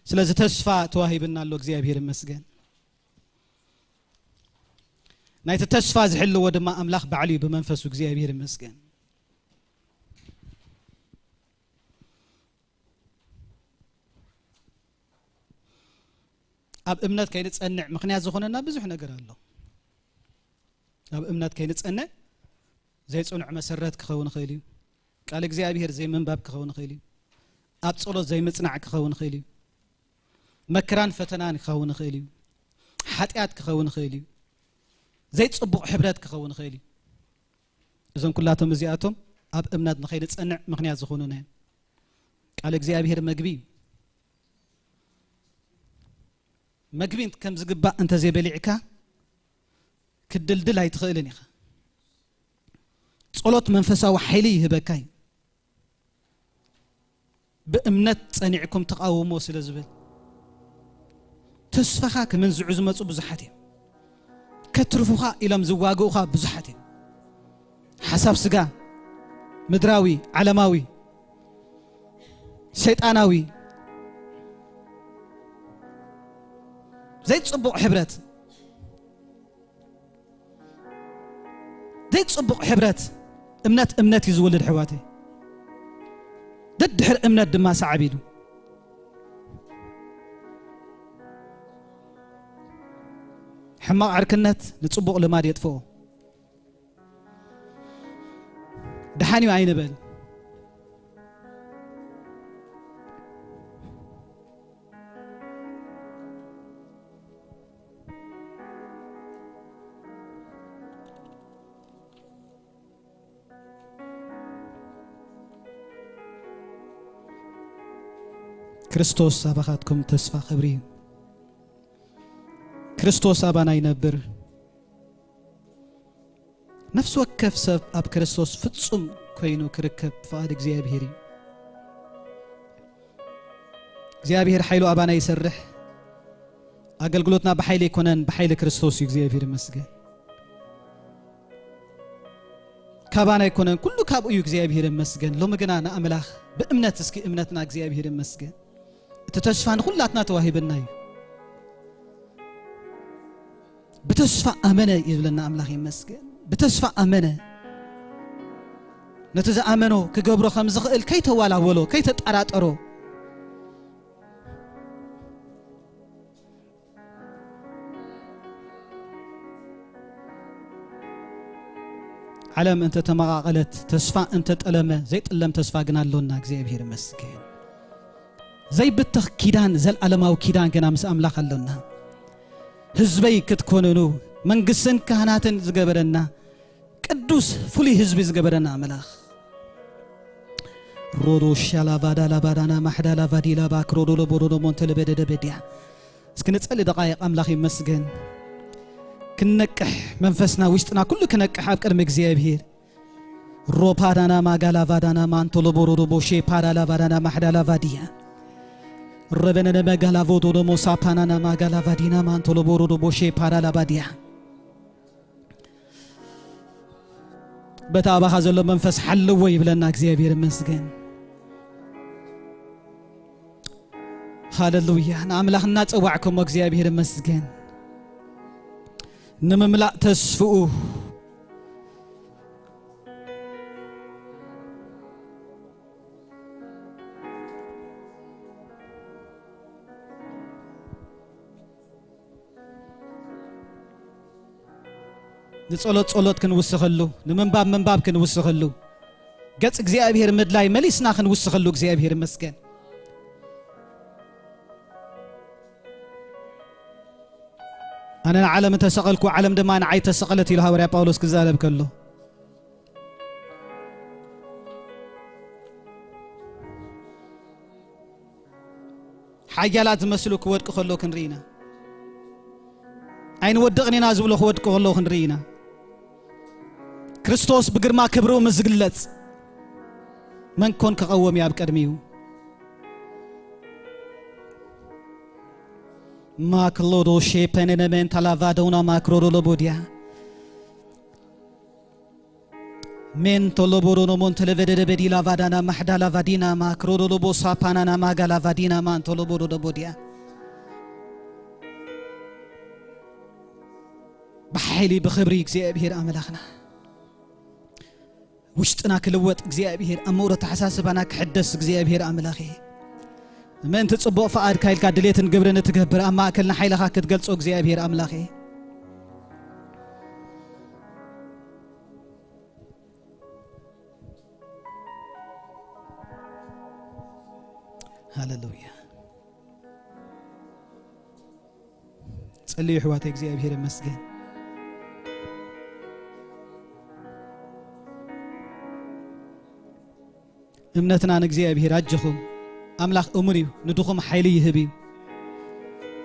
ስለዚህ ተስፋ ተዋሂብና ሎ እግዚአብሔር መስገን ናይተ ተስፋ ዝሕልዎ ድማ አምላኽ ባዕሉ በመንፈሱ እግዚአብሔር መስገን أب أمنات كي نتصنع مخنيات زخوننا بزح نقر الله أب أمنات كي نتصنع زي تصنع مسرات كخون خيلي قالك زي أبيهر زي من باب كخون خيلي أب تصلو زي مصنع كخون خيلي مكران فتنان كخون خيلي حاتيات كخون خيلي زي تصبق حبرات كخون خيلي إذن كلاتهم زياتهم أب أمنات نخيل تصنع مخنيات زخوننا قالك زي أبيهر مقبين كم زقبا أنت زي بليعكا كدلدل هاي تخيلني صلوت منفسا وحيلي هبكاي بأمنت صنيعكم تقاوموا سلازبل تسفخاك من زعوز مصو بزحاتي كترفوخا إلى مزواقوخا بزحاتي حساب سقا مدراوي علماوي شيطاناوي زي تصبق حبرات زي تصبق حبرات امنات يزولد حواتي ددحر امنات دما صعبيلو حماق عركنات نتصبق لماد يطفو دحاني عين بل ክርስቶስ አባኻትኩም ተስፋ ኽብሪ ክርስቶስ አባና ይነብር ነፍስ ወከፍ ሰብ አብ ክርስቶስ ፍጹም ኮይኑ ክርከብ ፈቃድ እግዚአብሔር እግዚአብሔር ኃይሉ አባና ይሰርሕ አገልግሎትና በኃይል ይኮነን በኃይል ክርስቶስ እግዚአብሔር ይመስገን ካባና ይኮነን ኩሉ ካብኡ እግዚአብሔር ይመስገን ሎመገና ናአምላኽ በእምነት እስኪ እምነትና እግዚአብሔር ይመስገን تتشفان كلاتنا تواهبنا بتشفى أمانة يبلنا أملاك يمسكن بتشفى أمانة نتجا أمانو كجبرو خمس خيل كي توالا ولو كي تتأرات أرو علم أنت تمغاقلت تشفى أنت تألمه زي تألم تشفى قنا لونك زي بهير مسكين زي بتخ كيدان زل علماو كيدان كنا مس أملاك اللونا هزبي كتكونونو من قسن كهناتن زقبرنا قدوس فلي هزبي زقبرنا أملاك رودو شالا بادا لا بادانا محدا لا فادي لا باك رودو لبورودو مونتل بدد بديا سكنت ألي دقائق أملاك مسجن كنكح منفسنا وشتنا كل كنكح أبكر مجزية بهير رو بادانا ما قالا فادانا ما أنتو لبورودو بوشي بادا لا فادانا محدا لا فاديا ربنا نمجالا فودو دو موسى بانا نمجالا فادينا ما أنتو لبورودو بوشي بادا لا فاديا بتابع هذا المنفس حلوي بلنا كزيابير مسجن هاللويا نعمل خنا توعكم وكزيابير مسجن نمملأ تسفؤه نصلت كن وسخلو من باب كن وسخلو قص እግዚአብሔር مدلاي مليسنا كن وسخلو እግዚአብሔር مسكن انا عالم تسقلكو عالم دمان عي تسقلت الى حواريا باولوس كزالب كله حاجالات مسلوك ودق خلو كنرينا عين ودقني نازبلو ودق خلو كنرينا ክርስቶስ بግርማ ክብሩ መዝግለጽ من كون كقوم يا بقدميو ما كلودو شيبن من تلافادونا ما كرودو لبوديا من تلبورونو مون تلفدد بدي لافادانا محدا لافادينا ما كرودو لبو سابانا ما غالا فادينا ما تلبورو لبوديا بحيلي بخبري እግዚአብሔር አምላክና وشتنا كلوت እግዚአብሔር أمورة حساسبنا كحدث እግዚአብሔር أملاخي من تصبق فقاد كايل كادليت نقبرن تقبر أما أكلنا حيلها كتقلصو እግዚአብሔር أملاخ هاللويا صلي حواتي እግዚአብሔር ይመስገን እምነትና እግዚአብሔር አጅኹም አምላኽ እሙሪው ንድኹም ኃይል ይህብ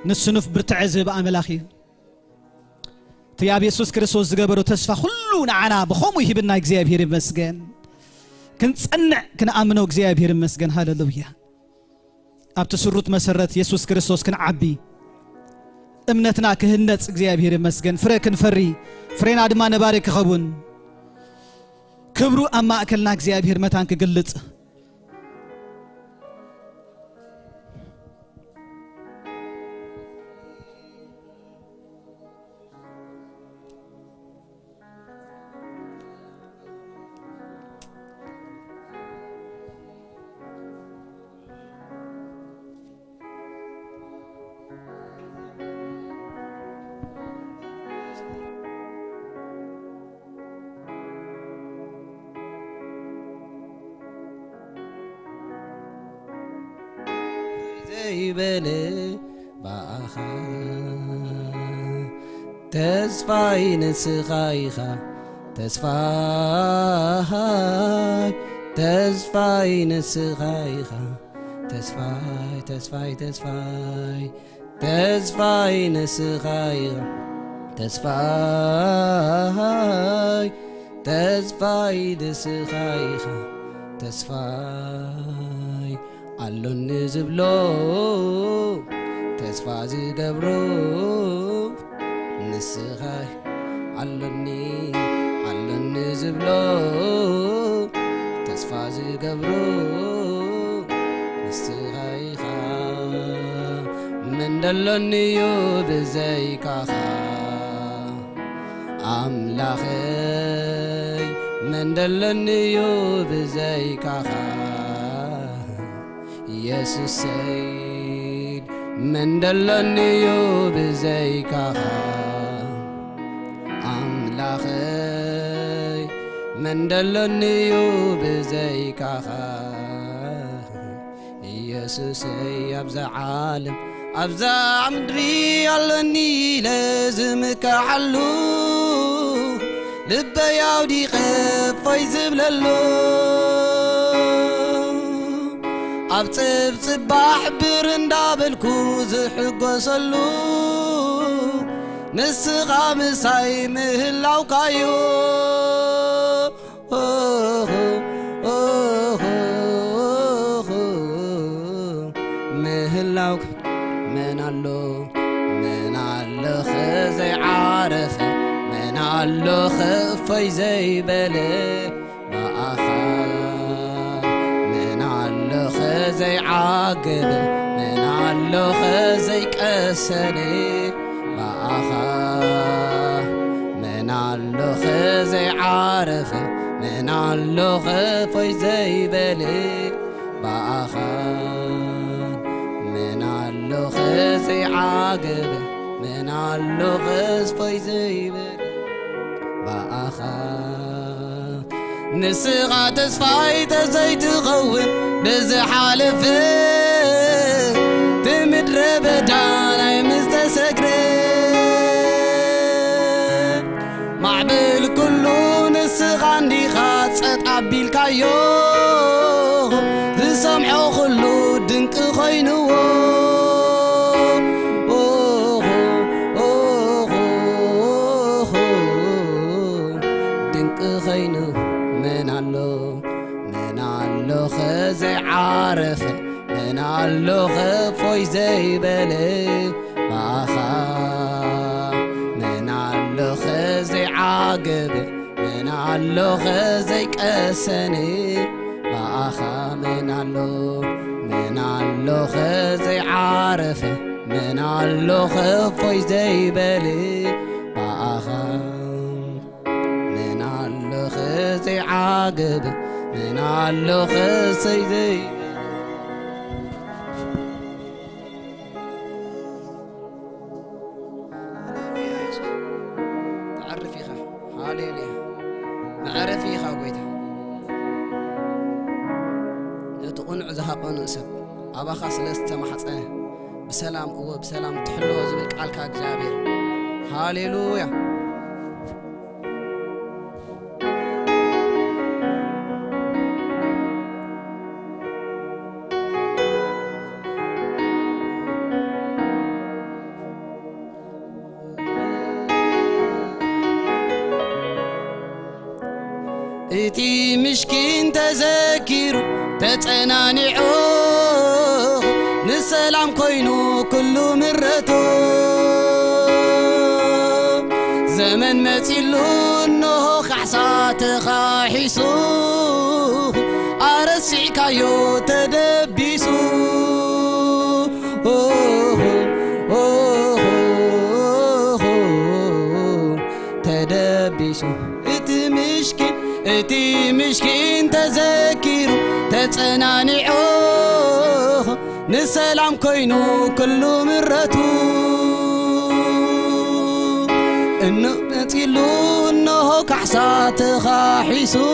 ንስኑፍ ብርትዕዝብ አምላኽ ተያብ ኢየሱስ ክርስቶስ ዝገበሮ ተስፋ ሁሉ ንዓና በኸሙ ይህብና እግዚአብሔር ይመስገን ክንጽንዕ ክንአምነው እግዚአብሔር ይመስገን ሃሌሉያ ኣብቲ ስሩት መሰረት ኢየሱስ ክርስቶስ ክንዓቢ እምነትና ክህነጽ እግዚአብሔር ይመስገን ፍሬ ክንፈሪ ፍሬና ድማ ነባሪ ክኸውን ክብሩ አማእከልና እግዚአብሔር መታን ክግልጽ ይበለ ባኻ ተስፋይ ንስኻይኻ ተስፋይ ንስኻይኻ ተስፋይ ንስኻይኻ ተስፋይ ንስኻይኻ ተስፋይ አሎን ዝብሎ ተስፋ ዝገብሮ ንስኻይ አሎን ዝብሎ ተስፋ ዝገብሮ ንስኻይኻ መንደሎንዮ ብዘይካኻ አምላኸይ መንደሎንዮ ብዘይካኻ ኢየሱስ ሰይድ መንደሎንዮ ብዘይካኻ አምላኸይ መንደሎንዮ ብዘይካኻ ኢየሱስ ኣብዛ ዓለም ኣብዛ ምድሪ አሎኒ ለዝምካዓሉ ልበይ ኣውዲቐ ፎይ ዝብለሉ ኣብ ጽባሕ ብር እንዳበልኩ ዝሕጎሰሉ ንስኻ ምሳይ ምህላውካዮ ምህላውክ መናሎ ዘይዓረፈ መናሎ ኸፈይ ዘይበለ ባኣኻ ዘይዓገበ መናሎ ዘይቀሰነ ባኣኻ መናሎ ዘይዓረፈ መናሎ ኸፈይ ዘይበለ ባኣኻ መናሎ ዘይዓገበ መናሎ ኸፈይ ዘይበለ ባኣኻ ንስኻ ተስፋይ ተዘይትኸውን ብዝሓለፈ ብምድረ በዳ ናይ ምስተሰግረ ማዕብል ኩሉ ንስኻ እንዲኻ ጸጥ ኣቢልካዮ ዝሰምዖ ኩሉ ድንቂ ኾይንዎ ድንቂ ኾይንዎ መናሎ ዘይዓረፈ መናሎ ኸፎይ ዘይበለ ባኻ መናሎ ዘይዓገበ መናሎ ዘይቀሰነ ባኻ መናሎ ዘይዓረፈ መናሎ ኸፎይ ዘይበለ ባኻ መናሎ ዘይዓገበ منالو خسيدي ሃሌሉያ معرفي خاويتا نتقنع زهقنا سب أبا خاص لست محصنه بسلام بسلام تحلو زبل قالك እግዚአብሔር ሃሌሉያ إتي مشكين تذكروا تتنانعوا نسلام كوينو كله مرتو زمن متيلو إنه خحصات خاحسو أرسع كايو تدبيسو تدبيسو إتي مشكين تذكروا تتنانعوا نسلام كوينو كله مرتو إنه نتيلو إنه كحسات خاحسو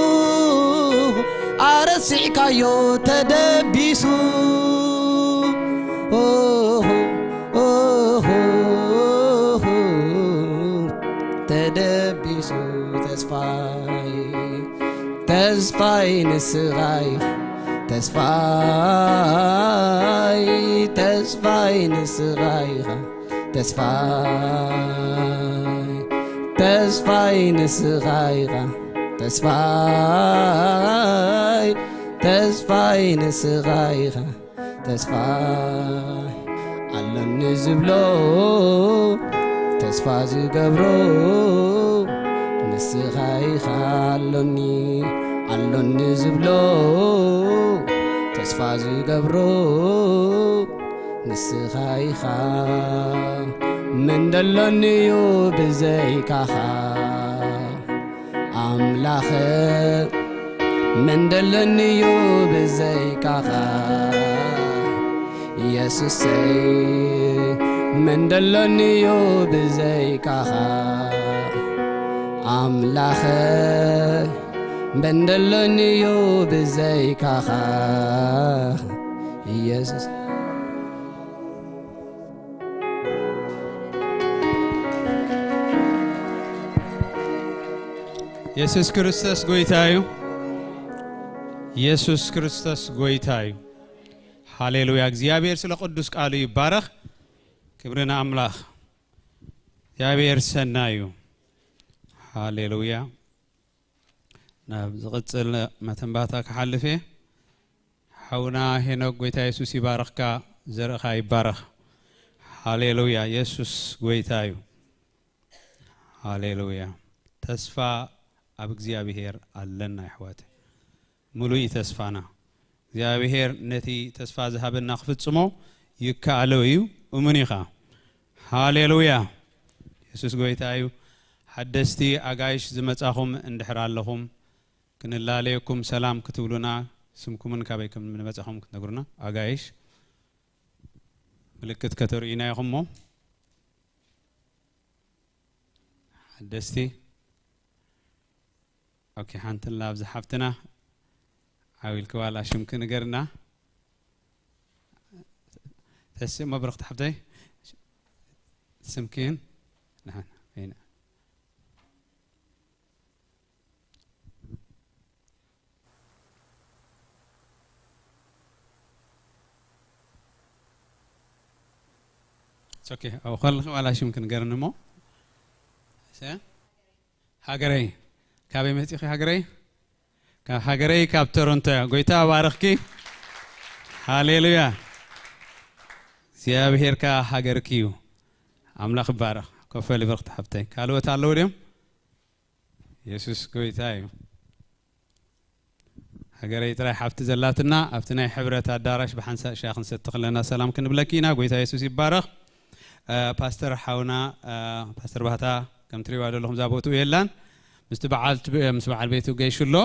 أرسع كايو تدبيسو تدبيسو تسفاي نسغاي تسفاي نسغاي تسفاي نسغاي تسفاي نسغاي تسفاي على نزبلو تسفا زغبرو نسغاي خالوني علون زبلو تسفا زغبرو نسغاي خا من دلونيو بزيكاخا أملاخ من دلونيو بزيكاخا يسوسي من دلونيو بزيكاخا أملاخ بندلنيو بزيكاخا يسوس ኢየሱስ ክርስቶስ ጎይታዩ ኢየሱስ ክርስቶስ ጎይታዩ ሃሌሉያ እግዚአብሔር ስለ ቅዱስ ቃሉ ይባረክ ክብርና አምላክ እግዚአብሔር ሰናዩ ሃሌሉያ نبزغتل متنباتا كحلفه حونا هنا قويتا يسوس يباركك زرقا يبارك هاليلويا يسوس قويتايو هاليلويا تسفى أب እግዚአብሔር አለና ይحوات ሙሉይ ተስፋና እግዚአብሔር ነቲ ተስፋ ዘሃብና ክፍጽሞ ይካአለውዩ እሙኒኻ ሃሌሉያ ኢየሱስ ጎይታዩ حدستي አጋይሽ ዝመጻኹም እንድሕር ኣለኹም كنلاليكم سلام كتبلنا اسمكم من كابيكم من مصاحم كنغرنا አጋይሽ ملكت كترينا يخمو حدستي اوكي حنت الله بزحفتنا عاويل كوالا شمكن غرنا تسي ما برقت حبتي سمكين نحن هنا اوكي او خل ولا شي يمكن غرنمو سا هاغري كابي متي هاغري كهاغري كاب تورنتو غويتا بارخكي هاليلويا እግዚአብሔር ከሀገርኪዩ አምላክ ባረክ ከፈል በርክት ሐብታይ ካልወት አለው ደም ኢየሱስ ጎይታዩ ሀገሬ ጥራይ ሐብት ዘላትና አፍትናይ ሕብረት አዳራሽ በሐንሳ ሻኽን ሰጥኽለና ሰላም ክንብለኪና ጎይታ ኢየሱስ ይባረክ ፓስተር ሐውና ፓስተር ባህታ ከምትሪው አይደለሁም ዛቦቱ የላን ምስተበዓል ቤቱ ገይሽሎ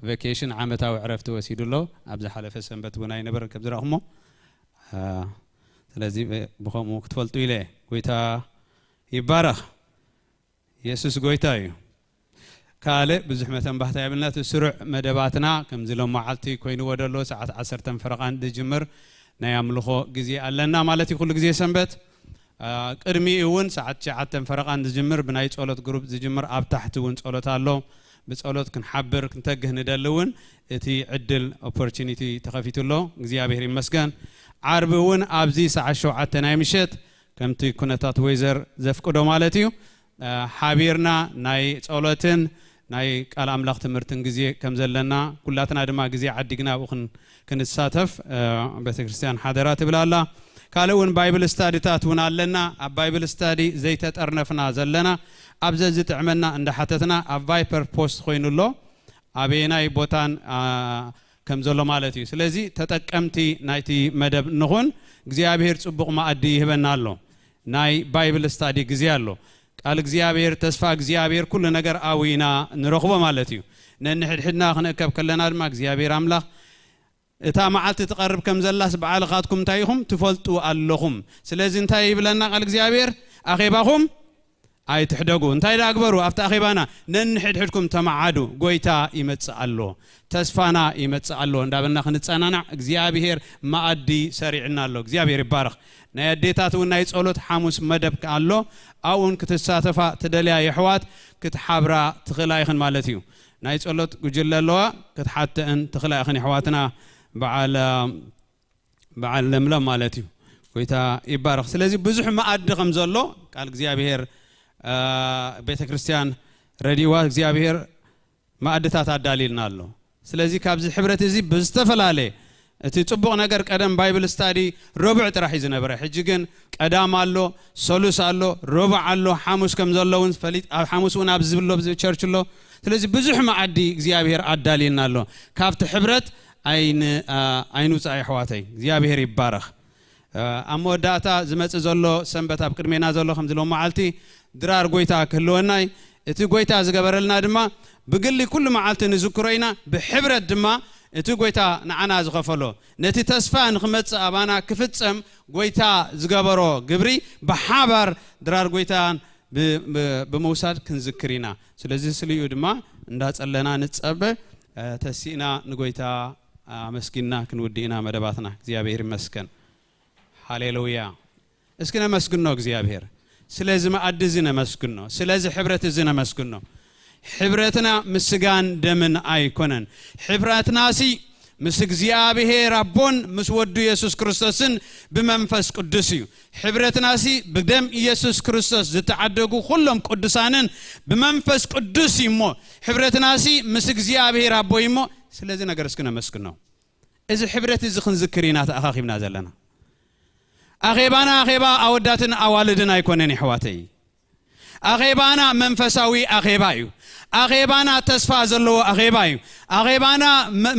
ቫኬሽን ዓመታዊ ዕረፍት ወሲዱሎ አብዛ ሐለፈ ሰንበት ወናይ ነበር ከብዝራሁሞ ስለዚህ በቆሙ ክትፈልጡ ኢለ ጎይታ ይባረክ ኢየሱስ ጎይታዩ كاله بزح متن بحث يبلنا تسرع مدباتنا كم زلوا معلتي كوينو ودلو ساعة 10 فرقان دجمر نياملخو غزي علنا مالتي كل غزي سنبت قرمي ون ساعة 9 فرقان دجمر بناي صلوت جروب دجمر اب تحت ون صلوت الله بصلوت كنحبر كنتجه ندلون اتي عدل opportunity تخفيتلو እግዚአብሔር ይመስገን ዓርብውን አብዚ ሰዓት 7 ናይ ምሽት ከምቲ ኩነታት ወይዘር ዘፍቅዶ ማለት እዩ ሓቢርና ናይ ጸሎትን ናይ ቃል አምላኽ ትምህርትን ግዜ ከም ዘለና ኩላትና ድማ ግዜ ዓዲግና ብኹን ክንሳተፍ ቤተክርስቲያን ሓደራ ትብላላ ካልውን ባይብል ስታዲታት ውን ኣለና ኣብ ባይብል ስታዲ ዘይተጠርነፍና ዘለና ኣብዘ ዝጥዕመና እንደሓተትና ኣብ ቫይፐር ፖስት ኮይኑሎ አቤናይ ቦታን ከም ዘሎ ማለት እዩ ስለዚ ተጠቀምቲ ናይቲ መደብ ንኹን እግዚአብሔር ጽቡቕ ማዕዲ ይህበና ኣሎ ናይ ባይብል ስታዲ ግዜ ኣሎ ቃል እግዚአብሔር ተስፋ እግዚአብሔር ኩሉ ነገር አዊና ንረኽቦ ማለት እዩ ነንሕድሕድና ክንእከብ ከለና ድማ እግዚአብሔር አምላኽ እታ መዓልቲ ትቀርብ ከም ዘላስ በዓልኻትኩም ታይኹም ትፈልጡ ኣለኹም ስለዚ እንታይ ይብለና ቃል እግዚአብሔር አኺባኹም አይ ትሕደጉ እንታይ ዳግበሩ አፍታ አኺባና ነንሕድሕድኩም ተማዓዱ ጎይታ ይመጽእ ኣሎ ተስፋና ይመጽእ ኣሎ እንዳበልና ክንጸናና እግዚአብሔር ማዕዲ ሰሪዕና ኣሎ እግዚአብሔር ይባረክ ናይ አዴታት ወናይ ጸሎት ሐሙስ መደብ ካሎ አውን ክትሳተፋ ተደልያ ይሕዋት ክትሓብራ ትኽላይኽን ማለት እዩ ናይ ጸሎት ጉጅለለዋ ክትሓተን ትኽላይኽን ይሕዋትና በዓል ለምለም ማለት እዩ ጎይታ ይባረክ ስለዚህ ብዙሕ ማዕዲ ከም ዘሎ ቃል እግዚአብሔር ቤተክርስቲያን ረዲዋ እግዚአብሔር ማዕድታት አዳሊልና ኣሎ ስለዚህ ካብዚ ሕብረት እዚ ብዝተፈላለ እቲ ጽቡቕ ነገር ቀደም ባይብል ስታዲ ረቡዕ ጥራህ ይዝነበረ ሕጂ ግን ቀዳም ኣሎ ሶሉስ ኣሎ ረቡዕ ኣሎ ሐሙስ ከም ዘለውን ፈሊጥ ሐሙስ ውን ኣብ ዝብሎ ቸርች ኣሎ ስለዚህ ብዙሕ ማዕዲ እግዚአብሔር አዳሊልና ኣሎ ካብቲ ሕብረት አይኑ ጻይ ሕዋተይ እግዚአብሔር ይባረክ አሞዳታ ዝመጽ ዘሎ ሰንበት ኣብ ቅድሜና ዘሎ ከም ዝሎ ማዓልቲ ድራር ጎይታ ክህልወናይ እቲ ጎይታ ዝገበረልና ድማ ብግሊ ኩሉ ማዓልቲ ንዝክሮይና ብሕብረት ድማ እቲ ጎይታ ንዓና ዝኸፈሎ ነቲ ተስፋ ንኽመጽእ ኣባና ክፍጸም ጎይታ ዝገበሮ ግብሪ ብሓባር ድራር ጎይታን ብመውሳድ ክንዝክሪና ስለዚህ ስልዩ ድማ እንዳጸለና ንጸበ ተሲና ንጎይታ መስኪና ክንውዲና መደባትና እግዚአብሔር ይመስገን ሃሌሉያ እስኪነ መስግኖ እግዚአብሔር ስለዚህ ማዕድ ዝነ መስግኖ ስለዚህ ሕብረት ዝነ መስግኖ ሕብረትና ምስጋን ደምን አይኮነን ሕብረትናሲ ምስ እግዚአብሔር አቦን ምስ ወዱ ኢየሱስ ክርስቶስን በመንፈስ ቅዱስ እዩ ሕብረትናሲ በደም ኢየሱስ ክርስቶስ ዝተዓደጉ ሁሉም ቅዱሳንን በመንፈስ ቅዱስ ይሞ ሕብረትናሲ ምስ እግዚአብሔር አቦ ይሞ ስለዚህ ነገር እስኪነ መስግኖ እዚ ሕብረት እዚ ክንዝክሪና ተኣኻኺብና ዘለና አኺባና አኺባ አወዳትን አዋልድን አይኮነን ይሕዋተይ አኺባና መንፈሳዊ አኺባ እዩ አኺባና ተስፋ ዘለዎ አኺባ እዩ አኺባና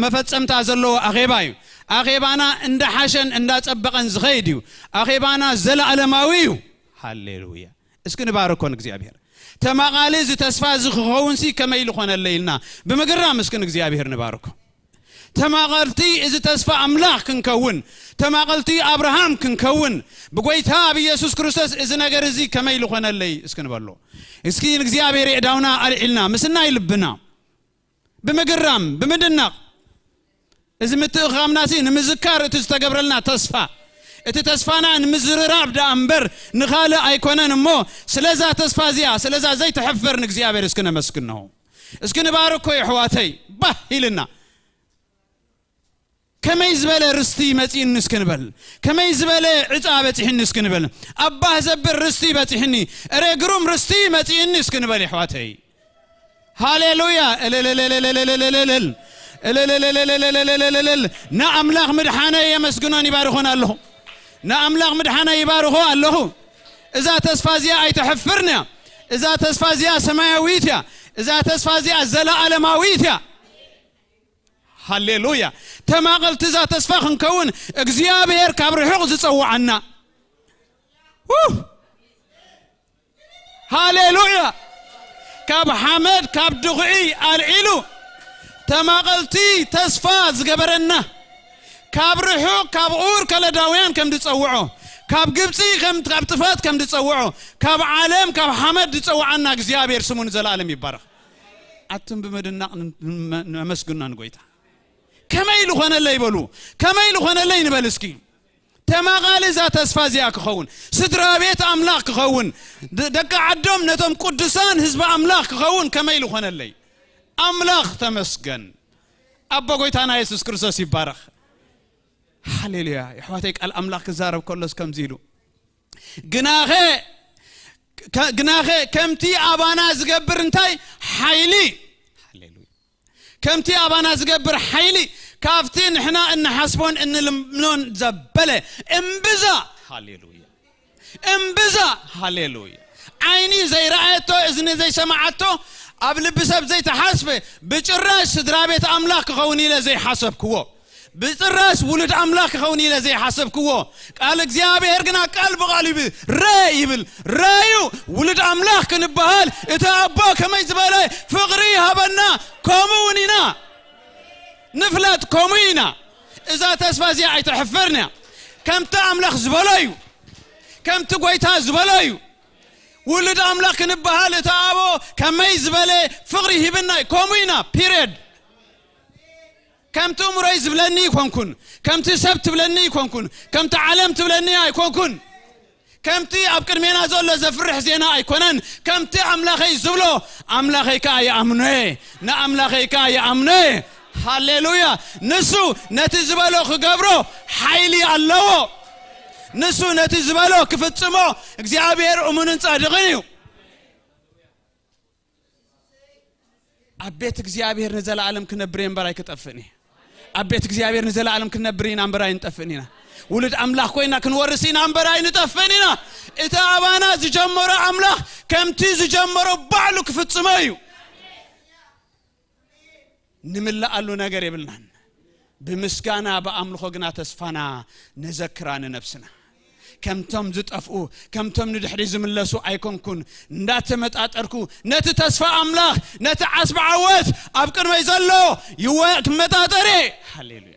መፈጸምታ ዘለዎ አኺባ እዩ አኺባና እንደ ሐሸን እንዳጸበቀን ዝኸይድ እዩ አኺባና ዘለዓለማዊ እዩ ሃሌሉያ እስኪ ንባረኮን እግዚአብሔር ተማቃሊ ዝ ተስፋ ዝኽኸውንሲ ከመይ ልኾነለይልና በመገራም እስኪ እግዚአብሔር ንባረኮ ተማቀልቲ እዚ ተስፋ አምላኽ ክንከውን ተማቀልቲ አብርሃም ክንከውን በጎይታ በኢየሱስ ክርስቶስ እዚ ነገር እዚ ከመይ ልኾነለይ እስኪ ንበሎ እስኪ እግዚአብሔር ይዳውና አልዒልና ምስና ይልብና በመገራም በመደነቅ እዚ ምትኻምናሲ ንምዝካር እቲ ዝተገብረልና ተስፋ እቲ ተስፋና ንምዝርራብ ዳንበር ንኻለ አይኮነን እሞ ስለዛ ተስፋ ዚያ ስለዛ ዘይተሐፈርን እግዚአብሔር እስኪ ነመስግነው እስኪ ንባርኮ ይሕዋተይ ባሂልና كما يزبل رستي متين نسكنبل كما يزبل عتابة حن نسكنبل أباه زبر رستي بتحني رجروم رستي متين نسكنبل حواتي هاليلويا نعم لاغ مدحانا يمسكنون يبارخون الله نعم لاغ مدحانا يبارخون الله إذا تسفازيا أي تحفرنا إذا تسفازيا سماويتيا إذا تسفازيا زلا علماويتيا هاليلويا تماقل تزا تسفاخن كون እግዚአብሔር ካብርሕቕ ዝጸውዓና ሃሌሉያ ካብ ሐመድ ካብ ድغዒ አልዒሉ ተማቀልቲ ተስፋ ዝገበረና ካብርሕቕ ካብ ኡር ከለዳውያን ከም ዝጸውዖ ካብ ግብጺ ከም ካብ ጥፋት ከም ዝጸውዖ ካብ ዓለም ካብ ሐመድ ዝጸውዓና እግዚአብሔር ስሙን ዘላለም ይባረክ መዓትም በመድናቅ ነመስግናን ጎይታ ከመይሉ ኾነለ ይበሉ ከመይሉ ኾነለ ይንበል እስኪ ተማጋሊ ዛ ተስፋ ዚያ ክኸውን ስድራ ቤት አምላክ ክኸውን ደቀ ዓዶም ነቶም ቅዱሳን ህዝብ አምላክ ክኸውን ከመይሉ ኾነለ አምላክ ተመስገን አባ ጎይታና ኢየሱስ ክርስቶስ ይባረክ ሃሌሉያ ይሕዋተይ ቃል አምላክ ክዛረብ ከሎስ ከምዚሉ ግናኸ ከምቲ አባና ዝገብር እንታይ ኃይሊ ሃሌሉያ ከምቲ አባና ዝገብር ኃይሊ ካፍቲ ንሕና እንሐስቦን እንልምኖን ዘበለ እምብዛ ሃሌሉያ እምብዛ ሃሌሉያ ዓይኒ ዘይረአየቶ እዝኒ ዘይሰማዓቶ ኣብ ልብ ሰብ ዘይተሓስበ ብጭራሽ ስድራ ቤት አምላክ ክኸውን ኢለ ዘይሓሰብክዎ بتراس ولد أملاك خوني لزي حسبكوا قال እግዚአብሔር ግን ቃል በቃል ይብል رايو ولد أملاك كنبهال اتابا كما يزباله فقري هبنا كومونينا نفلت كومينا اذا تسفازي اي تحفرنا كم تأملاك زبلايو كم تقويتا زبلايو ولد أملاك كنبهال اتابا كما يزباله فقري هبنا كومينا period كم تمري زبلني يكونكن كم تسبت بلني يكونكن كم تعلمت بلني يكونكن كم تي أبكر مينا زول زفرح زينا يكونن كم تي أملاخي زبلو أملاخي كاي أمني نا أملاخي كاي أمني هاليلويا نسو نتزبلو خجبرو حيلي الله نسو نتزبلو كفتسمو እግዚአብሔር أمونن صادقينيو أبيت እግዚአብሔር نزل عالم كنبرين براي كتفني أبيت እግዚአብሔር نزل عالم كنبرين أمبراي نتفنينا ولد أملاخ كوينا كنورسين أمبراي نتفنينا إتا أبانا زجمرو أملاخ كم تي زجمرو بعلو كفتسمايو نملا قالو ነገር ይብልናን بمسكانا بأملخو غنا تسفانا نذكران نفسنا كم تم زطفو كم تم ندحري زملسو ايكونكن እንዳተመጣጠርኩ ነት ተስፋ አምላክ ነት አስባ አወት አብቅር መይዘሎ ይወት መጣጠሬ ሃሌሉያ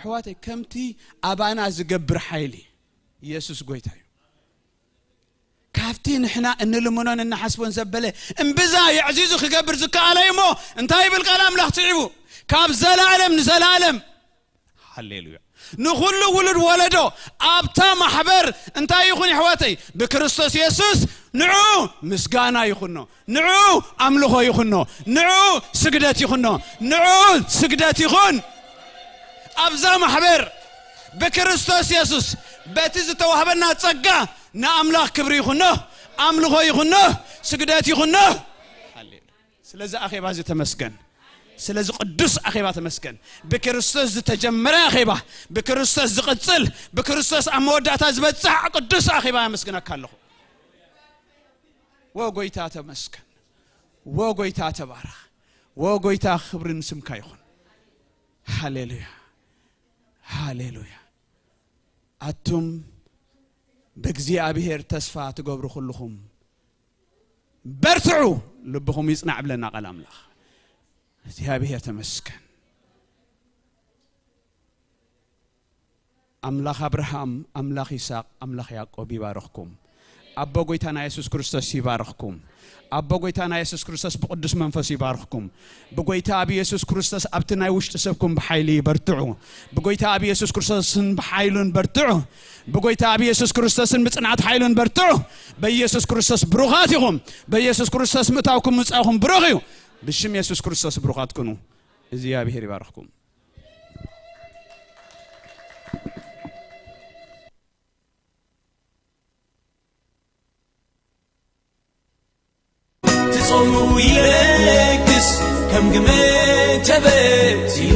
ሕዋቴ ከምቲ አባና ዝገብር ኃይሊ ኢየሱስ ጎይታዩ ካፍቲ ንሕና እንልምኖን እንሐስቦን ዘበለ እምብዛ ይዕዚዙ ክገብር ዝካአለይሞ እንታይ ብል ቃል አምላክ ትዒቡ ካብ ዘላለም ንዘላለም ሃሌሉያ نخلو ولد ولدو أبتا محبر انتا يخون حواتي بكريستوس يسوس نعو مسقانا يخونو نعو أملخو يخونو نعو سجدات يخونو نعو سجدات يخون أبزا محبر بكريستوس يسوس باتيز توهبنا تسقا نا أملاخ كبر يخونو أملخو يخونو سجدات يخونو سلازا أخي بازي تمسكن سلازق قدس أخيبات مسكن بكريستوس تجمر أخيبه بكريستوس قتل بكريستوس أمودات أزبط صح قدس أخيبه مسكن أكله وقويتا تمسكن وقويتا تبارك وقويتا خبرن سمكايخون هاليلويا هاليلويا أتم بجزي أبيهر تسفى تقبروا كلهم برتعوا لبهم يصنع بلنا قلم الله እግዚአብሔር ተመስገን አምላክ አብርሃም አምላክ ይስሐቅ አምላክ ያዕቆብ ይባርክኩም አባ ጎይታና ኢየሱስ ክርስቶስ ይባርክኩም አባ ጎይታና ኢየሱስ ክርስቶስ በቅዱስ መንፈስ ይባርክኩም በጎይታ አብ ኢየሱስ ክርስቶስ አብትናይ ውሽጥ ሰብኩም በኃይል ይበርትዑ በጎይታ አብ ኢየሱስ ክርስቶስን በኃይሉን በርትዑ በጎይታ አብ ኢየሱስ ክርስቶስን በጽናት ኃይሉን በርትዑ በኢየሱስ ክርስቶስ ብሩኻት ይኹም በኢየሱስ ክርስቶስ ምታውኩም ምጻኹም ብሩኽ እዩ بشم يسوع كريستوس بروخات كنو إزيا بهري بارخكم تصوموا يلكس كم جمعت بيتي